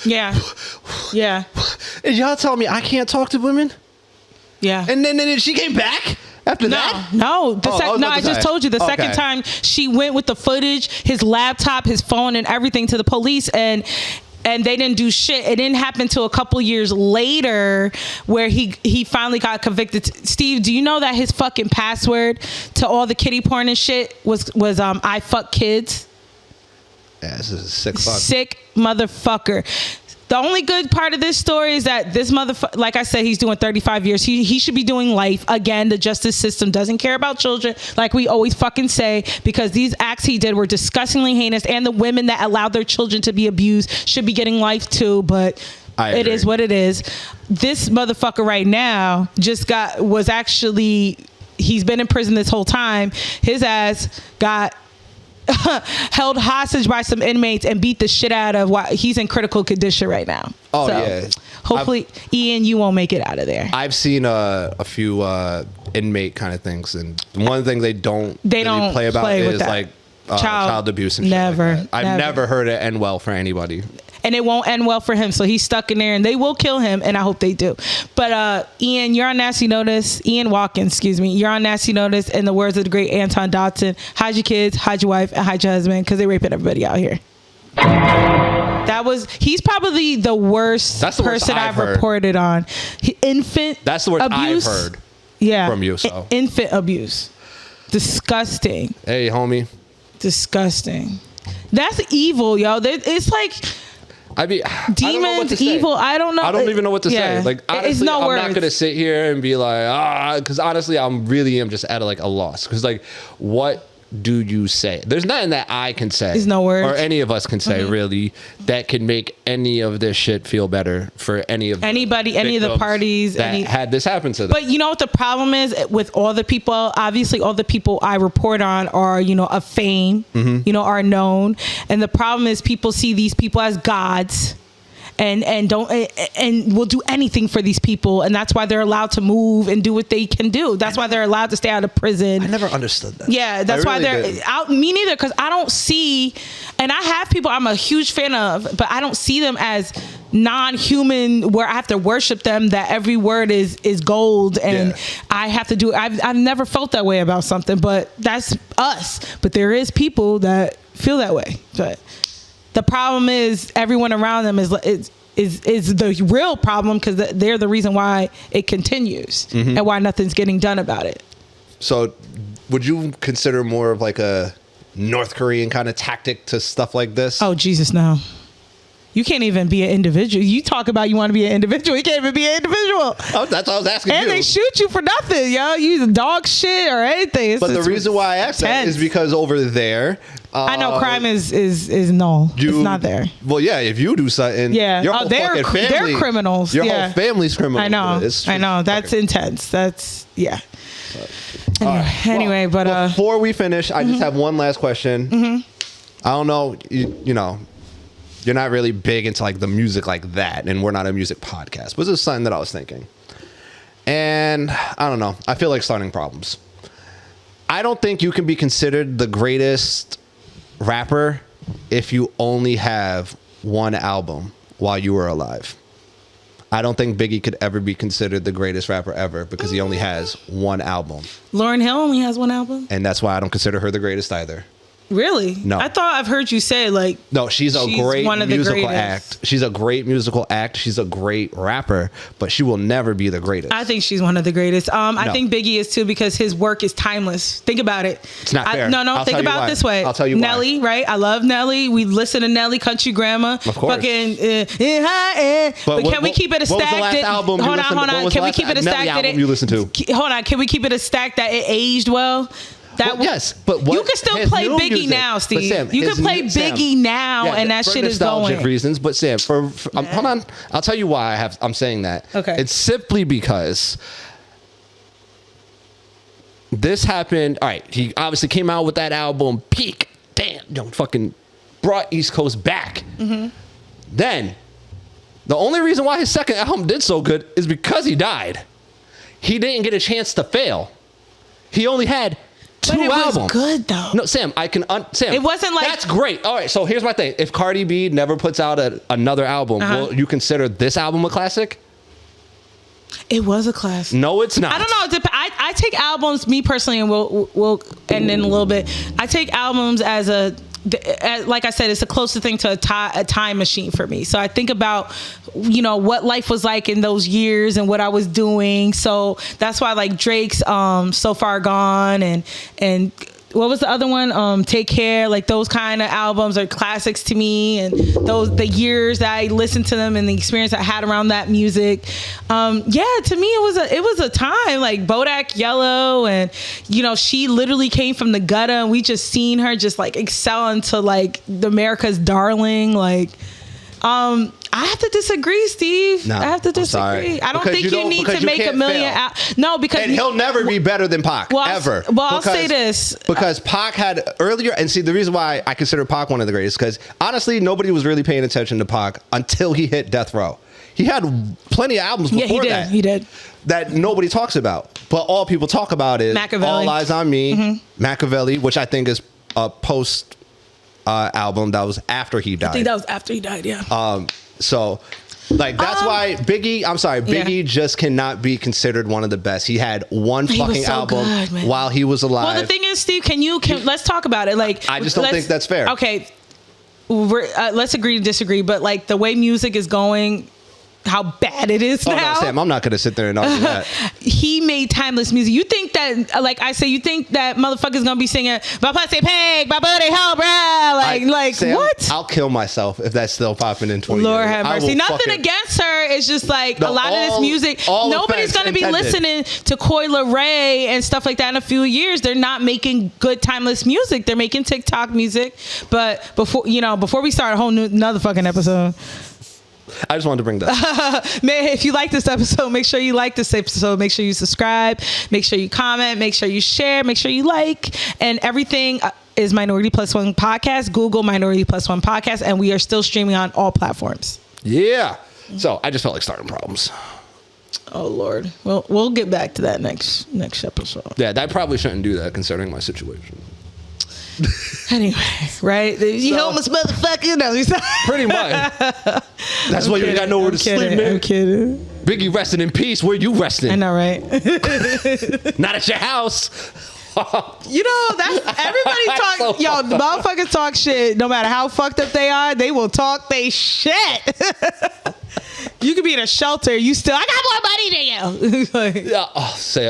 Yeah.
Is y'all telling me I can't talk to women?
Yeah.
And then she came back? After that?
No. I just told you the second time she went with the footage, his laptop, his phone, and everything to the police, and they didn't do shit. It didn't happen till a couple years later where he finally got convicted. Steve, do you know that his fucking password to all the kiddie porn and shit was I fuck kids?
Yeah, this is a sick fuck.
Sick motherfucker. The only good part of this story is that this motherfucker, like I said, he's doing 35 years. He should be doing life. Again, the justice system doesn't care about children, like we always fucking say, because these acts he did were disgustingly heinous, and the women that allowed their children to be abused should be getting life too, but it is what it is. This motherfucker right now he's been in prison this whole time. His ass got held hostage by some inmates and beat the shit out of. He's in critical condition right now. Hopefully, Ian, you won't make it out of there.
I've seen a few inmate kind of things, and one thing they don't play about is like child abuse and shit like that. I've never heard it end well for anybody.
And it won't end well for him, so he's stuck in there, and they will kill him, and I hope they do. But Ian, you're on nasty notice. Ian Watkins, excuse me. You're on nasty notice. In the words of the great Anton Dodson, hide your kids, hide your wife, and hide your husband, because they're raping everybody out here. He's probably the worst person I've reported on. Infant abuse. That's the worst I've heard
from you. So
infant abuse. Disgusting.
Hey, homie.
Disgusting. That's evil, yo. It's like... demons, evil. I don't know.
I don't even know what to say. Like, honestly, I'm
words.
not gonna sit here and be like, because honestly, I really am just at a loss. Because like, what do you say? There's nothing that I can say.
There's no words,
or any of us can say really that can make any of this shit feel better for anybody, any of the parties that had this happen to them.
But you know what the problem is with all the people? Obviously, all the people I report on are of fame, are known, and the problem is people see these people as gods. And will do anything for these people, and that's why they're allowed to move and do what they can do. That's why they're allowed to stay out of prison.
I never understood that.
Yeah, that's why they're out. Me neither, because I don't see, and I have people I'm a huge fan of, but I don't see them as non-human where I have to worship them. That every word is gold, and I have to do. I've never felt that way about something, but that's us. But there is people that feel that way, but. The problem is everyone around them is the real problem, because they're the reason why it continues and why nothing's getting done about it.
So would you consider more of like a North Korean kind of tactic to stuff like this?
Oh, Jesus, no. You can't even be an individual. You talk about you want to be an individual. You can't even be an individual.
Oh, that's what I was asking
and they shoot you for nothing, yo. You dog shit or anything.
But the reason why I asked that is because over there...
I know crime is null. It's not there.
Well, yeah, if you do something, your whole fucking family...
They're criminals.
Your whole family's criminals.
I know. That's intense. That's... Yeah. Anyway, but...
Before we finish, I just have one last question. I don't know, you know... You're not really big into like the music like that, and we're not a music podcast. But this is something that I was thinking. And I don't know. I feel like starting problems. I don't think you can be considered the greatest rapper if you only have one album while you were alive. I don't think Biggie could ever be considered the greatest rapper ever because he only has one album.
Lauryn Hill only has one album?
And that's why I don't consider her the greatest either.
Really?
No.
I thought I've heard you say like.
No, she's a great
one of the
musical
greatest.
act. She's a great musical act. She's a great rapper, but she will never be the greatest.
I think she's one of the greatest. I think Biggie is too because his work is timeless. Think about it.
It's not fair.
No. Think about it this way.
I'll tell you
Nelly,
why.
right? I love Nelly. We listen to Nelly, Country Grammar.
Of course.
Fucking. But can we keep it a stack?
What was the last album you listened to?
Hold on. Can we keep it a stack that
you listen to?
Hold on. Can we keep it a stack that it aged well?
Yes, but what,
you can still play Biggie
music,
now, Steve.
Sam,
you can play Biggie now,
yeah,
and that shit is going.
For nostalgic reasons, but Sam, hold on. I'll tell you why I'm saying that.
Okay.
It's simply because this happened. All right, he obviously came out with that album, Peak. Damn, fucking brought East Coast back. Mm-hmm. Then, the only reason why his second album did so good is because he died. He didn't get a chance to fail. He only had two albums.
Was good though.
No, Sam, Sam.
It wasn't like
that's great. All right, so here's my thing: if Cardi B never puts out another album, will you consider this album a classic?
It was a classic.
No, it's not.
I don't know. I take albums, me personally, and we'll end in a little bit. I take albums as like I said, it's the closest thing to a time machine for me. So I think about, what life was like in those years and what I was doing. So that's why like Drake's So Far Gone and what was the other one? Take Care. Like those kind of albums are classics to me, and the years that I listened to them and the experience I had around that music. To me it was a time like Bodak Yellow, and she literally came from the gutter, and we just seen her just like excel into like America's darling. Like, I have to disagree, Steve.
No,
I have to disagree. I don't think you need to make a million. No, because
and he'll never be better than Pac ever.
I'll say this
because Pac had earlier, and see the reason why I consider Pac one of the greatest, because honestly, nobody was really paying attention to Pac until he hit Death Row. He had plenty of albums before that.
He did.
That nobody talks about, but all people talk about is All Eyes on Me, Machiavelli, which I think is a post album that was after he died.
I think that was after he died. Yeah.
So, like, that's why Biggie just cannot be considered one of the best. He had one fucking album while he was alive.
Well, the thing is, Steve, let's talk about it. Like,
I just don't think that's fair.
Okay, let's agree to disagree. But like the way music is going, how bad it is now.
No, Sam, I'm not going to sit there and argue that.
He made timeless music. You think that, like I say, you think that motherfucker's going to be singing, my pussy pig, my booty hole, bruh.
Sam,
what?
I'll kill myself if that's still popping in 20
Lord
years.
have mercy. Nothing against her. It's just like a lot of this music. Nobody's going to be listening to Coi Leray and stuff like that in a few years. They're not making good timeless music. They're making TikTok music. But before we start a whole another fucking episode,
I just wanted to bring that.
Man, if you like this episode, make sure you like this episode. Make sure you subscribe. Make sure you comment. Make sure you share. Make sure you like. And everything is MinorityPlus1 Podcast. Google MinorityPlus1 Podcast. And we are still streaming on all platforms.
Yeah. So I just felt like starting problems.
Oh, Lord. Well, we'll get back to that next episode.
Yeah, I probably shouldn't do that considering my situation.
Anyway, right? You homeless motherfucker. No,
pretty much. That's why you got nowhere to sleep, man.
I'm kidding.
Biggie resting in peace. Where you resting?
I know, right?
Not at your house.
That's everybody talk. The motherfuckers talk shit. No matter how fucked up they are, they will talk they shit. You could be in a shelter. I got more money than you.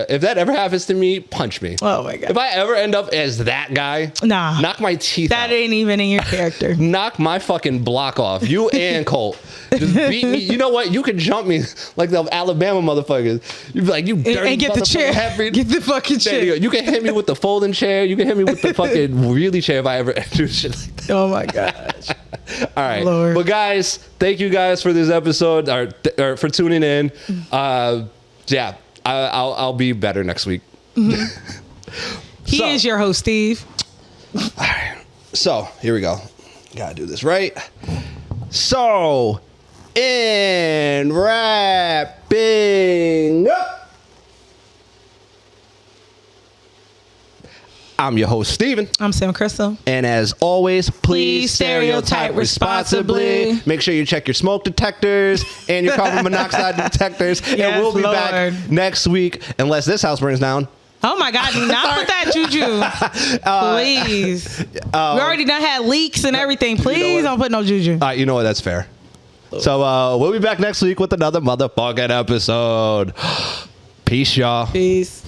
If that ever happens to me, punch me.
Oh my God.
If I ever end up as that guy, knock my teeth out.
That ain't even in your character.
Knock my fucking block off. You and Colt. Just beat me. You know what? You can jump me like the Alabama motherfuckers. You'd be like, you dirty
and get the chair. Get the fucking chair.
You can hit me with the folding chair. You can hit me with the fucking wheelie chair if I ever do shit like that.
Oh my gosh.
All right.
Lord.
But guys, thank you guys for this episode or for tuning in. I'll be better next week.
He is your host, Steve.
All right. So here we go. Gotta do this right. So, in wrapping up, I'm your host, Steven.
I'm Sam Crystal.
And as always, please stereotype responsibly. Make sure you check your smoke detectors and your carbon monoxide detectors.
Yes,
and we'll be
Lord.
back next week, unless this house burns down.
Oh my God, do not put that juju. Please. We already done had leaks and everything. Please don't put no juju.
All right, you know what? That's fair. So we'll be back next week with another motherfucking episode. Peace, y'all.
Peace.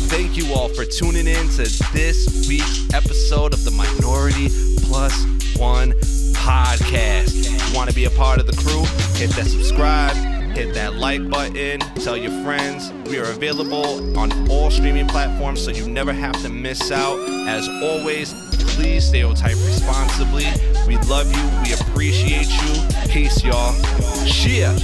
Thank you all for tuning in to this week's episode of the Minority Plus One podcast. If you want to be a part of the crew, hit that subscribe, hit that like button, tell your friends. We are available on all streaming platforms, so you never have to miss out. As always, please stereotype responsibly. We love you. We appreciate you. Peace, y'all. Cheer.